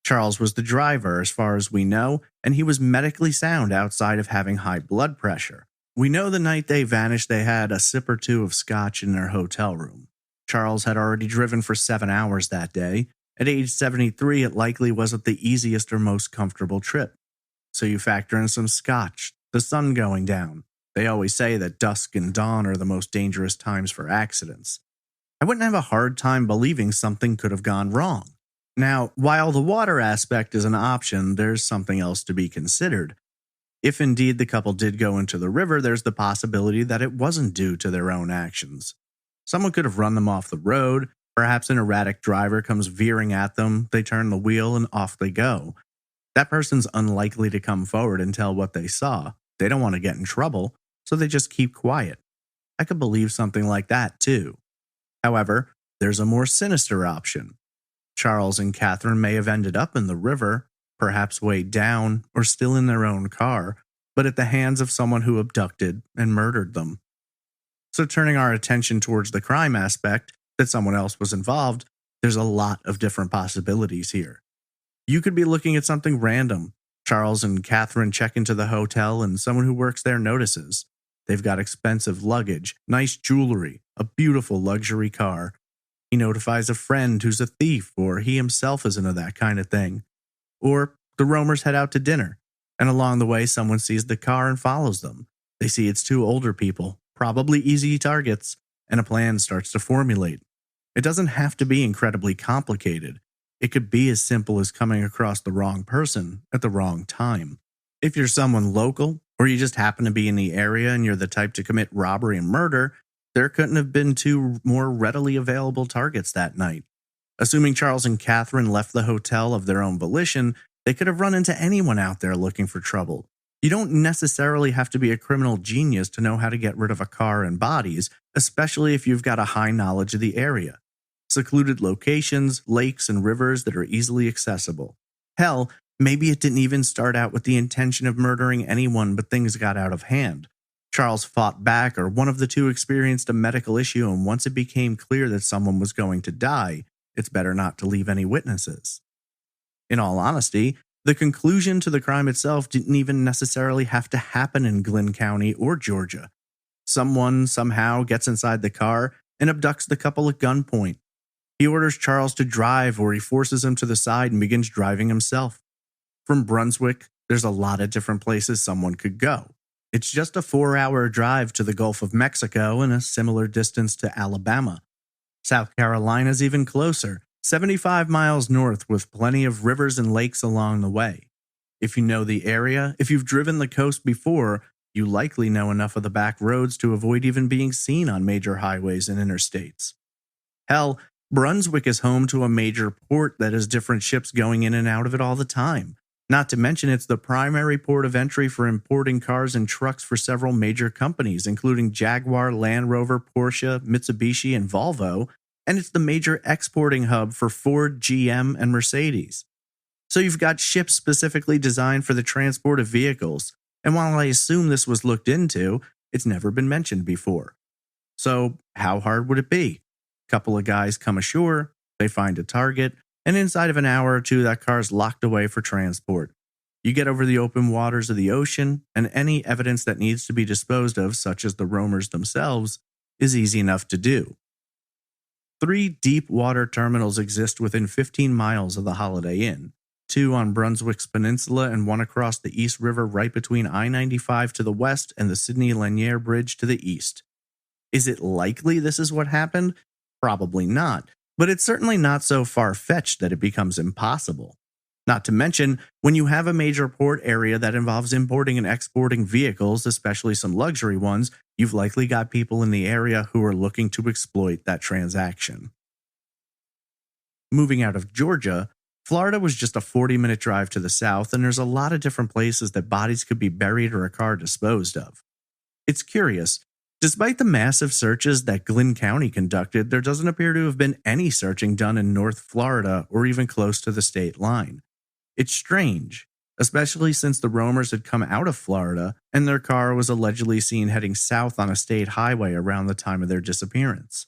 Charles was the driver, as far as we know, and he was medically sound outside of having high blood pressure. We know the night they vanished, they had a sip or two of scotch in their hotel room. Charles had already driven for 7 hours that day. At age 73, it likely wasn't the easiest or most comfortable trip. So you factor in some scotch, the sun going down. They always say that dusk and dawn are the most dangerous times for accidents. I wouldn't have a hard time believing something could have gone wrong. Now, while the water aspect is an option, there's something else to be considered. If indeed the couple did go into the river, there's the possibility that it wasn't due to their own actions. Someone could have run them off the road. Perhaps an erratic driver comes veering at them, they turn the wheel, and off they go. That person's unlikely to come forward and tell what they saw. They don't want to get in trouble, so they just keep quiet. I could believe something like that, too. However, there's a more sinister option. Charles and Catherine may have ended up in the river, perhaps weighed down, or still in their own car, but at the hands of someone who abducted and murdered them. So turning our attention towards the crime aspect, that someone else was involved, there's a lot of different possibilities here. You could be looking at something random. Charles and Catherine check into the hotel and someone who works there notices. They've got expensive luggage, nice jewelry, a beautiful luxury car. He notifies a friend who's a thief, or he himself is into that kind of thing. Or the roamers head out to dinner, and along the way someone sees the car and follows them. They see it's 2 older people, probably easy targets, and a plan starts to formulate. It doesn't have to be incredibly complicated. It could be as simple as coming across the wrong person at the wrong time. If you're someone local, or you just happen to be in the area and you're the type to commit robbery and murder, there couldn't have been 2 more readily available targets that night. Assuming Charles and Catherine left the hotel of their own volition, they could have run into anyone out there looking for trouble. You don't necessarily have to be a criminal genius to know how to get rid of a car and bodies, especially if you've got a high knowledge of the area. Secluded locations, lakes, and rivers that are easily accessible. Hell, maybe it didn't even start out with the intention of murdering anyone, but things got out of hand. Charles fought back, or one of the 2 experienced a medical issue, and once it became clear that someone was going to die, it's better not to leave any witnesses. In all honesty, the conclusion to the crime itself didn't even necessarily have to happen in Glynn County or Georgia. Someone somehow gets inside the car and abducts the couple at gunpoint. He orders Charles to drive, or he forces him to the side and begins driving himself. From Brunswick, there's a lot of different places someone could go. It's just a 4-hour drive to the Gulf of Mexico and a similar distance to Alabama. South Carolina's even closer, 75 miles north with plenty of rivers and lakes along the way. If you know the area, if you've driven the coast before, you likely know enough of the back roads to avoid even being seen on major highways and interstates. Hell, Brunswick is home to a major port that has different ships going in and out of it all the time. Not to mention, it's the primary port of entry for importing cars and trucks for several major companies, including Jaguar, Land Rover, Porsche, Mitsubishi, and Volvo, and it's the major exporting hub for Ford, GM, and Mercedes. So you've got ships specifically designed for the transport of vehicles, and while I assume this was looked into, it's never been mentioned before. So, how hard would it be? Couple of guys come ashore, they find a target, and inside of an hour or two, that car's locked away for transport. You get over the open waters of the ocean, and any evidence that needs to be disposed of, such as the roamers themselves, is easy enough to do. 3 deep water terminals exist within 15 miles of the Holiday Inn, 2 on Brunswick's peninsula and 1 across the East River right between I-95 to the west and the Sydney-Lanier Bridge to the east. Is it likely this is what happened? Probably not, but it's certainly not so far-fetched that it becomes impossible. Not to mention, when you have a major port area that involves importing and exporting vehicles, especially some luxury ones, you've likely got people in the area who are looking to exploit that transaction. Moving out of Georgia, Florida was just a 40-minute drive to the south, and there's a lot of different places that bodies could be buried or a car disposed of. It's curious. Despite the massive searches that Glynn County conducted, there doesn't appear to have been any searching done in North Florida or even close to the state line. It's strange, especially since the roamers had come out of Florida and their car was allegedly seen heading south on a state highway around the time of their disappearance.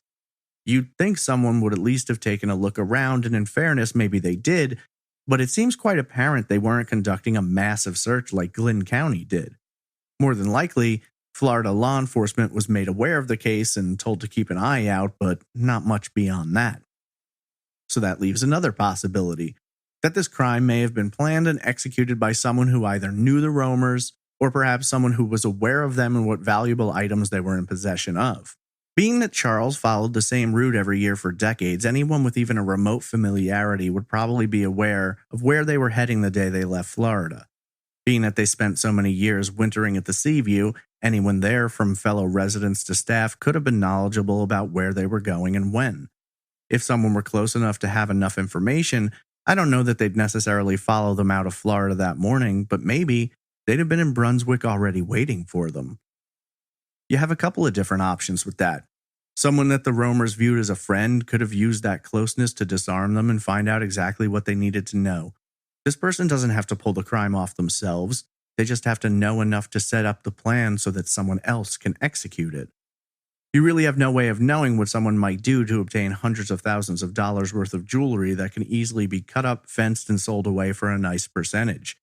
You'd think someone would at least have taken a look around, and in fairness, maybe they did, but it seems quite apparent they weren't conducting a massive search like Glynn County did. More than likely, Florida law enforcement was made aware of the case and told to keep an eye out, but not much beyond that. So that leaves another possibility, that this crime may have been planned and executed by someone who either knew the roamers, or perhaps someone who was aware of them and what valuable items they were in possession of. Being that Charles followed the same route every year for decades, anyone with even a remote familiarity would probably be aware of where they were heading the day they left Florida. Being that they spent so many years wintering at the Seaview, anyone there, from fellow residents to staff, could have been knowledgeable about where they were going and when. If someone were close enough to have enough information, I don't know that they'd necessarily follow them out of Florida that morning, but maybe they'd have been in Brunswick already waiting for them. You have a couple of different options with that. Someone that the roamers viewed as a friend could have used that closeness to disarm them and find out exactly what they needed to know. This person doesn't have to pull the crime off themselves. They just have to know enough to set up the plan so that someone else can execute it. You really have no way of knowing what someone might do to obtain hundreds of thousands of dollars worth of jewelry that can easily be cut up, fenced, and sold away for a nice percentage.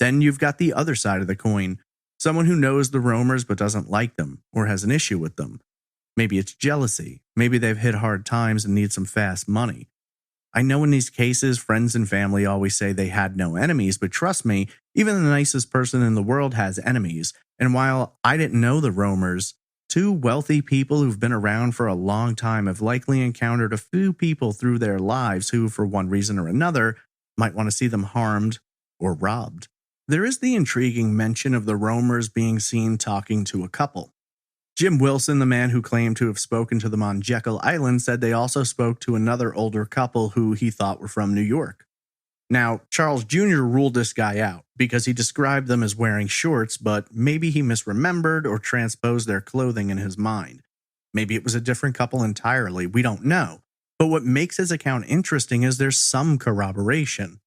Then you've got the other side of the coin, someone who knows the roamers but doesn't like them or has an issue with them. Maybe it's jealousy. Maybe they've hit hard times and need some fast money. I know in these cases, friends and family always say they had no enemies, but trust me, even the nicest person in the world has enemies. And while I didn't know the roamers, 2 wealthy people who've been around for a long time have likely encountered a few people through their lives who, for one reason or another, might want to see them harmed or robbed. There is the intriguing mention of the roamers being seen talking to a couple. Jim Wilson, the man who claimed to have spoken to them on Jekyll Island, said they also spoke to another older couple who he thought were from New York. Now, Charles Jr. ruled this guy out because he described them as wearing shorts, but maybe he misremembered or transposed their clothing in his mind. Maybe it was a different couple entirely, we don't know. But what makes his account interesting is there's some corroboration.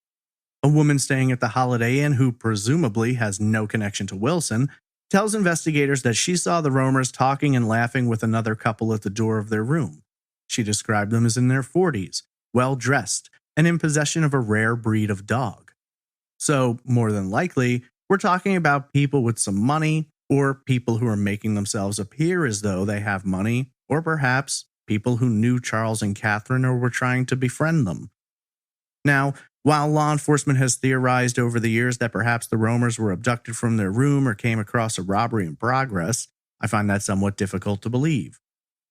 A woman staying at the Holiday Inn, who presumably has no connection to Wilson, tells investigators that she saw the roamers talking and laughing with another couple at the door of their room. She described them as in their 40s, well-dressed, and in possession of a rare breed of dog. So, more than likely, we're talking about people with some money, or people who are making themselves appear as though they have money, or perhaps people who knew Charles and Catherine or were trying to befriend them. Now, while law enforcement has theorized over the years that perhaps the roamers were abducted from their room or came across a robbery in progress, I find that somewhat difficult to believe.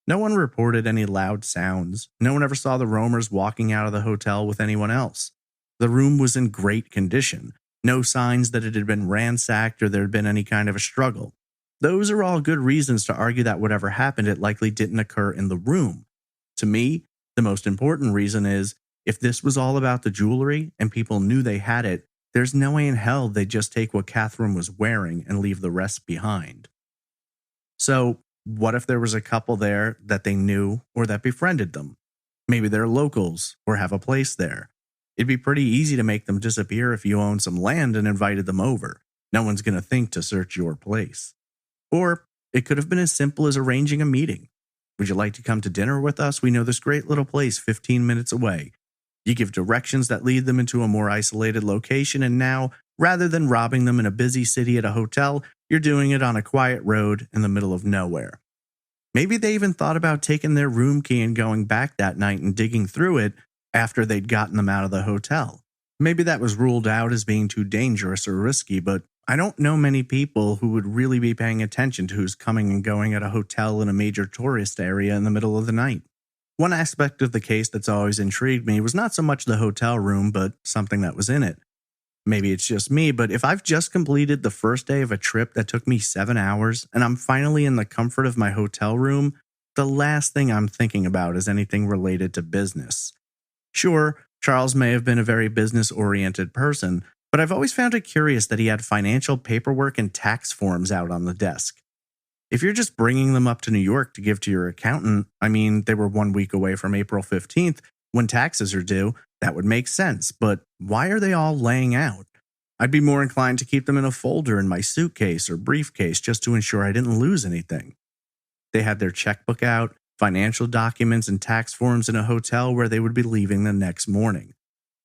No one reported any loud sounds. No one ever saw the roamers walking out of the hotel with anyone else. The room was in great condition. No signs that it had been ransacked or there had been any kind of a struggle. Those are all good reasons to argue that whatever happened, it likely didn't occur in the room. To me, the most important reason is if this was all about the jewelry and people knew they had it, there's no way in hell they'd just take what Catherine was wearing and leave the rest behind. So, what if there was a couple there that they knew or that befriended them? Maybe they're locals or have a place there. It'd be pretty easy to make them disappear if you owned some land and invited them over. No one's going to think to search your place. Or it could have been as simple as arranging a meeting. Would you like to come to dinner with us? We know this great little place 15 minutes away. You give directions that lead them into a more isolated location, and now, rather than robbing them in a busy city at a hotel, you're doing it on a quiet road in the middle of nowhere. Maybe they even thought about taking their room key and going back that night and digging through it after they'd gotten them out of the hotel. Maybe that was ruled out as being too dangerous or risky, but I don't know many people who would really be paying attention to who's coming and going at a hotel in a major tourist area in the middle of the night. One aspect of the case that's always intrigued me was not so much the hotel room, but something that was in it. Maybe it's just me, but if I've just completed the first day of a trip that took me 7 hours and I'm finally in the comfort of my hotel room, the last thing I'm thinking about is anything related to business. Sure, Charles may have been a very business-oriented person, but I've always found it curious that he had financial paperwork and tax forms out on the desk. If you're just bringing them up to New York to give to your accountant, I mean, they were 1 week away from April 15th, when taxes are due, that would make sense, but why are they all laying out? I'd be more inclined to keep them in a folder in my suitcase or briefcase just to ensure I didn't lose anything. They had their checkbook out, financial documents, and tax forms in a hotel where they would be leaving the next morning.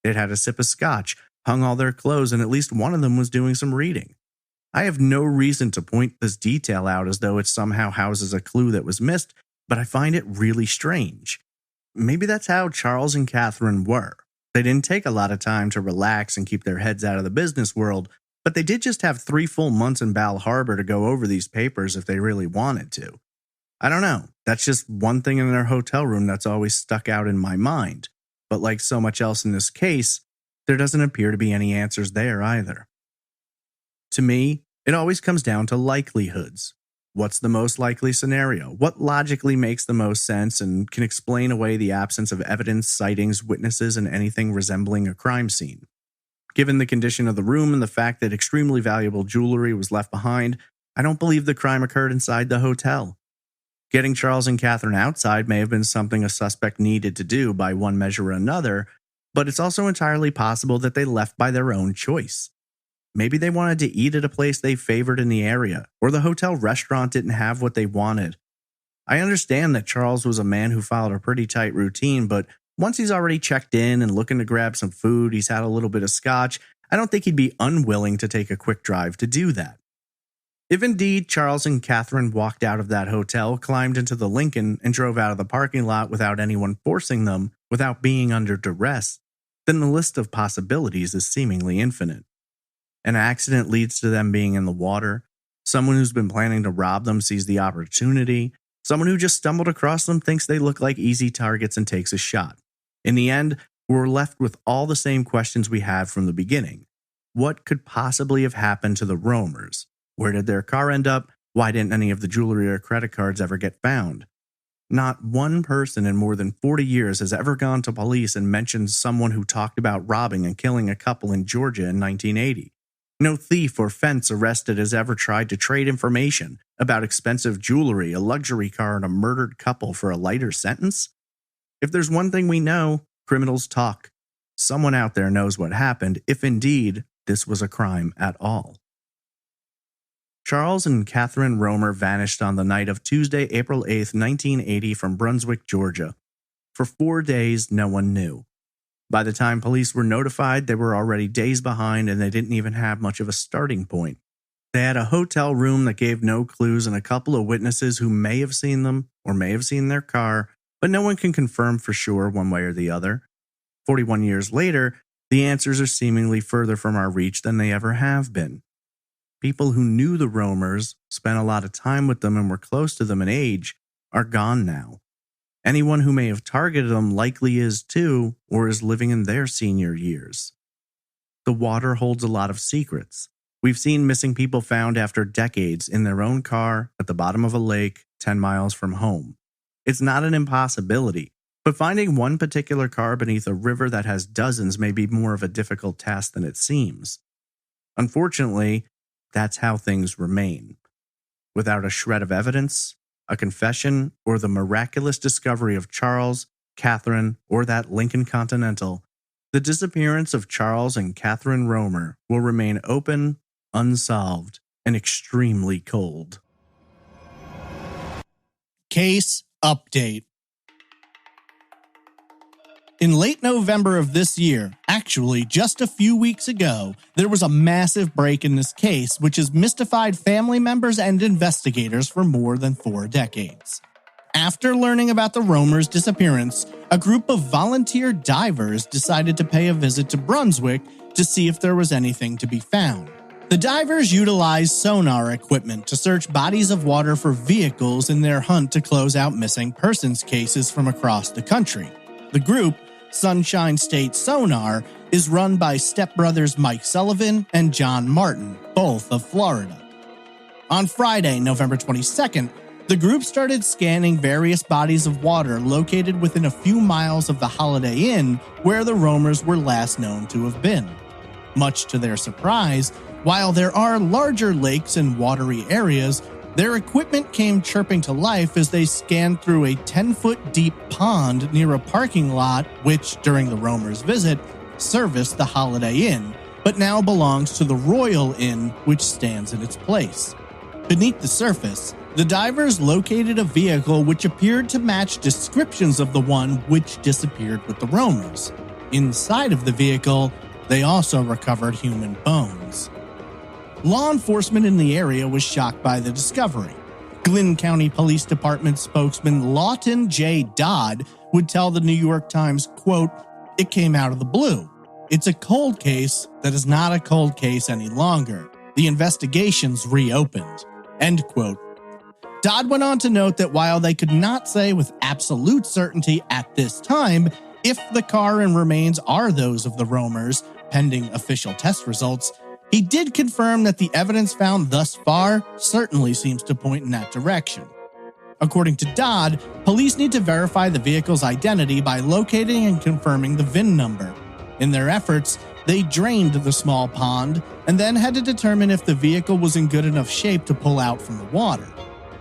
They'd had a sip of scotch, hung all their clothes, and at least one of them was doing some reading. I have no reason to point this detail out as though it somehow houses a clue that was missed, but I find it really strange. Maybe that's how Charles and Catherine were. They didn't take a lot of time to relax and keep their heads out of the business world, but they did just have 3 full months in Bal Harbor to go over these papers if they really wanted to. I don't know, that's just one thing in their hotel room that's always stuck out in my mind. But like so much else in this case, there doesn't appear to be any answers there either. To me, it always comes down to likelihoods. What's the most likely scenario? What logically makes the most sense and can explain away the absence of evidence, sightings, witnesses, and anything resembling a crime scene? Given the condition of the room and the fact that extremely valuable jewelry was left behind, I don't believe the crime occurred inside the hotel. Getting Charles and Catherine outside may have been something a suspect needed to do by one measure or another, but it's also entirely possible that they left by their own choice. Maybe they wanted to eat at a place they favored in the area, or the hotel restaurant didn't have what they wanted. I understand that Charles was a man who followed a pretty tight routine, but once he's already checked in and looking to grab some food, he's had a little bit of scotch, I don't think he'd be unwilling to take a quick drive to do that. If indeed Charles and Catherine walked out of that hotel, climbed into the Lincoln, and drove out of the parking lot without anyone forcing them, without being under duress, then the list of possibilities is seemingly infinite. An accident leads to them being in the water. Someone who's been planning to rob them sees the opportunity. Someone who just stumbled across them thinks they look like easy targets and takes a shot. In the end, we're left with all the same questions we had from the beginning. What could possibly have happened to the roamers? Where did their car end up? Why didn't any of the jewelry or credit cards ever get found? Not one person in more than 40 years has ever gone to police and mentioned someone who talked about robbing and killing a couple in Georgia in 1980. No thief or fence arrested has ever tried to trade information about expensive jewelry, a luxury car, and a murdered couple for a lighter sentence. If there's one thing we know, criminals talk. Someone out there knows what happened, if indeed this was a crime at all. Charles and Catherine Romer vanished on the night of Tuesday, April 8, 1980 from Brunswick, Georgia. For 4 days, no one knew. By the time police were notified, they were already days behind and they didn't even have much of a starting point. They had a hotel room that gave no clues and a couple of witnesses who may have seen them or may have seen their car, but no one can confirm for sure one way or the other. 41 years later, the answers are seemingly further from our reach than they ever have been. People who knew the roamers, spent a lot of time with them, and were close to them in age are gone now. Anyone who may have targeted them likely is too, or is living in their senior years. The water holds a lot of secrets. We've seen missing people found after decades in their own car at the bottom of a lake 10 miles from home. It's not an impossibility, but finding one particular car beneath a river that has dozens may be more of a difficult task than it seems. Unfortunately, that's how things remain. Without a shred of evidence, a confession, or the miraculous discovery of Charles, Catherine, or that Lincoln Continental, the disappearance of Charles and Catherine Romer will remain open, unsolved, and extremely cold. Case update. In late November of this year, actually just a few weeks ago, there was a massive break in this case which has mystified family members and investigators for more than 4 decades. After learning about the Romers' disappearance, a group of volunteer divers decided to pay a visit to Brunswick to see if there was anything to be found. The divers utilized sonar equipment to search bodies of water for vehicles in their hunt to close out missing persons cases from across the country. The group, Sunshine State Sonar, is run by stepbrothers Mike Sullivan and John Martin, both of Florida. On Friday, November 22nd, the group started scanning various bodies of water located within a few miles of the Holiday Inn where the Romers were last known to have been. Much to their surprise, while there are larger lakes and watery areas, their equipment came chirping to life as they scanned through a 10-foot deep pond near a parking lot which, during the Romers' visit, serviced the Holiday Inn, but now belongs to the Royal Inn, which stands in its place. Beneath the surface, the divers located a vehicle which appeared to match descriptions of the one which disappeared with the Romers. Inside of the vehicle, they also recovered human bones. Law enforcement in the area was shocked by the discovery. Glynn County Police Department spokesman Lawton J. Dodd would tell the New York Times, quote, "It came out of the blue. It's a cold case that is not a cold case any longer. The investigation's reopened." End quote. Dodd went on to note that while they could not say with absolute certainty at this time if the car and remains are those of the Romers, pending official test results, he did confirm that the evidence found thus far certainly seems to point in that direction. According to Dodd, police need to verify the vehicle's identity by locating and confirming the VIN number. In their efforts, they drained the small pond and then had to determine if the vehicle was in good enough shape to pull out from the water.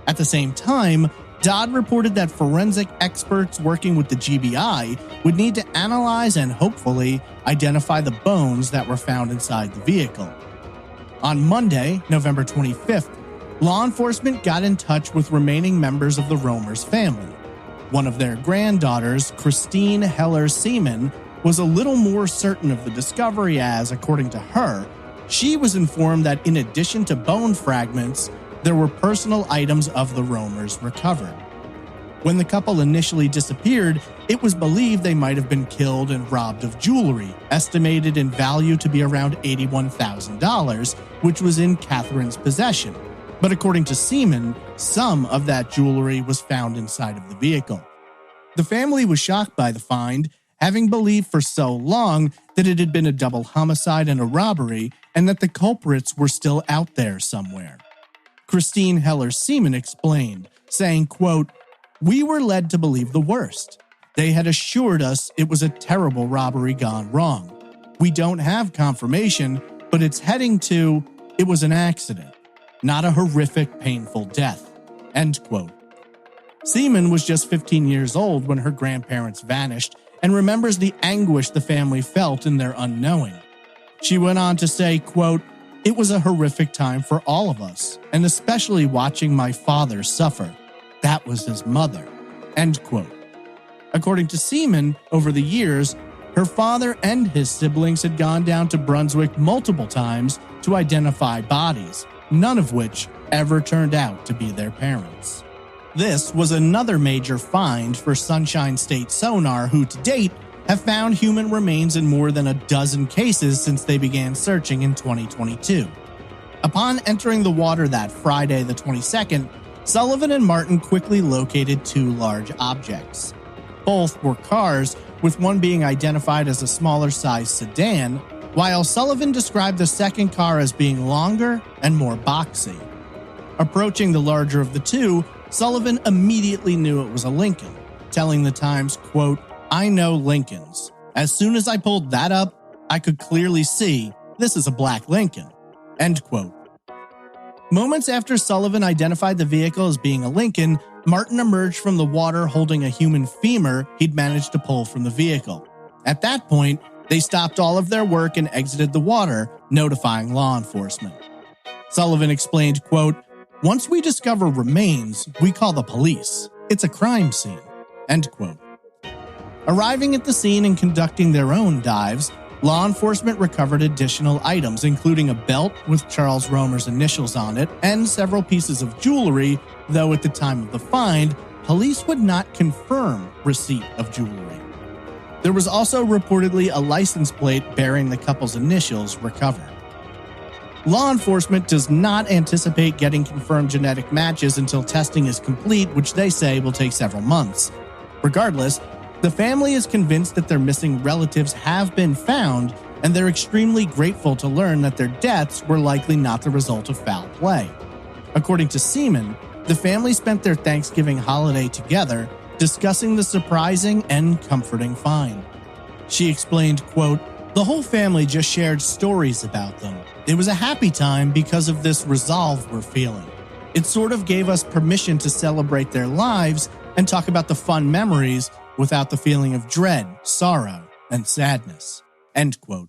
At the same time, Dodd reported that forensic experts working with the GBI would need to analyze and hopefully identify the bones that were found inside the vehicle. On Monday, November 25th, law enforcement got in touch with remaining members of the Romers family. One of their granddaughters, Christine Heller Seaman, was a little more certain of the discovery as, according to her, she was informed that in addition to bone fragments, there were personal items of the Romers recovered. When the couple initially disappeared, it was believed they might have been killed and robbed of jewelry, estimated in value to be around $81,000, which was in Catherine's possession. But according to Seaman, some of that jewelry was found inside of the vehicle. The family was shocked by the find, having believed for so long that it had been a double homicide and a robbery, and that the culprits were still out there somewhere. Christine Heller Seaman explained, saying, quote, "We were led to believe the worst. They had assured us it was a terrible robbery gone wrong. We don't have confirmation, but it's heading to, it was an accident, not a horrific, painful death." End quote. Seaman was just 15 years old when her grandparents vanished and remembers the anguish the family felt in their unknowing. She went on to say, quote, "It was a horrific time for all of us, and especially watching my father suffer. That was his mother." End quote. According to Seaman, over the years, her father and his siblings had gone down to Brunswick multiple times to identify bodies, none of which ever turned out to be their parents. This was another major find for Sunshine State Sonar, who to date have found human remains in more than a dozen cases since they began searching in 2022. Upon entering the water that Friday the 22nd, Sullivan and Martin quickly located two large objects. Both were cars, with one being identified as a smaller-sized sedan, while Sullivan described the second car as being longer and more boxy. Approaching the larger of the two, Sullivan immediately knew it was a Lincoln, telling the Times, quote, "I know Lincolns. As soon as I pulled that up, I could clearly see this is a black Lincoln," end quote. Moments after Sullivan identified the vehicle as being a Lincoln, Martin emerged from the water holding a human femur he'd managed to pull from the vehicle. At that point, they stopped all of their work and exited the water, notifying law enforcement. Sullivan explained, quote, "Once we discover remains, we call the police. It's a crime scene," end quote. Arriving at the scene and conducting their own dives, law enforcement recovered additional items, including a belt with Charles Romer's initials on it and several pieces of jewelry, though at the time of the find, police would not confirm receipt of jewelry. There was also reportedly a license plate bearing the couple's initials recovered. Law enforcement does not anticipate getting confirmed genetic matches until testing is complete, which they say will take several months. Regardless, the family is convinced that their missing relatives have been found, and they're extremely grateful to learn that their deaths were likely not the result of foul play. According to Seaman, the family spent their Thanksgiving holiday together, discussing the surprising and comforting find. She explained, quote, "The whole family just shared stories about them. It was a happy time because of this resolve we're feeling. It sort of gave us permission to celebrate their lives and talk about the fun memories without the feeling of dread, sorrow, and sadness," end quote.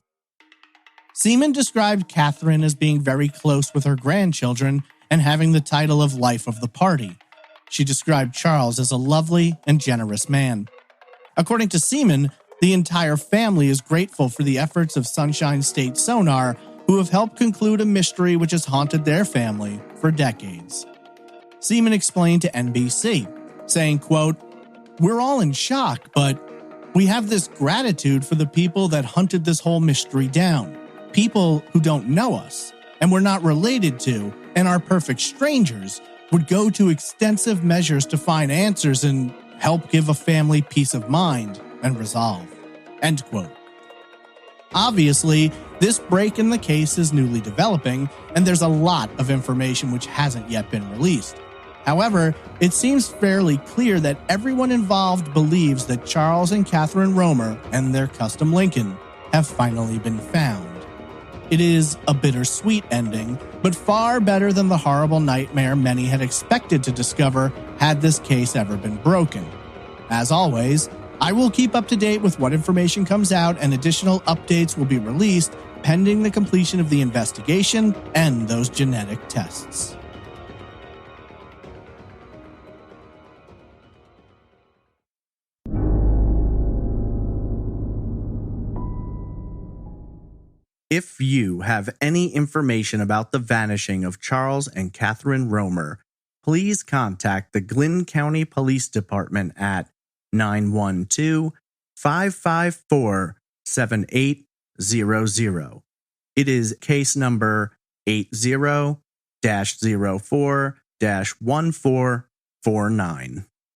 Seaman described Catherine as being very close with her grandchildren and having the title of life of the party. She described Charles as a lovely and generous man. According to Seaman, the entire family is grateful for the efforts of Sunshine State Sonar, who have helped conclude a mystery which has haunted their family for decades. Seaman explained to NBC, saying, quote, "We're all in shock, but we have this gratitude for the people that hunted this whole mystery down. People who don't know us, and we're not related to, and are perfect strangers, would go to extensive measures to find answers and help give a family peace of mind and resolve," end quote. Obviously, this break in the case is newly developing, and there's a lot of information which hasn't yet been released. However, it seems fairly clear that everyone involved believes that Charles and Catherine Romer and their custom Lincoln have finally been found. It is a bittersweet ending, but far better than the horrible nightmare many had expected to discover had this case ever been broken. As always, I will keep up to date with what information comes out, and additional updates will be released pending the completion of the investigation and those genetic tests. If you have any information about the vanishing of Charles and Catherine Romer, please contact the Glynn County Police Department at 912-554-7800. It is case number 80-04-1449.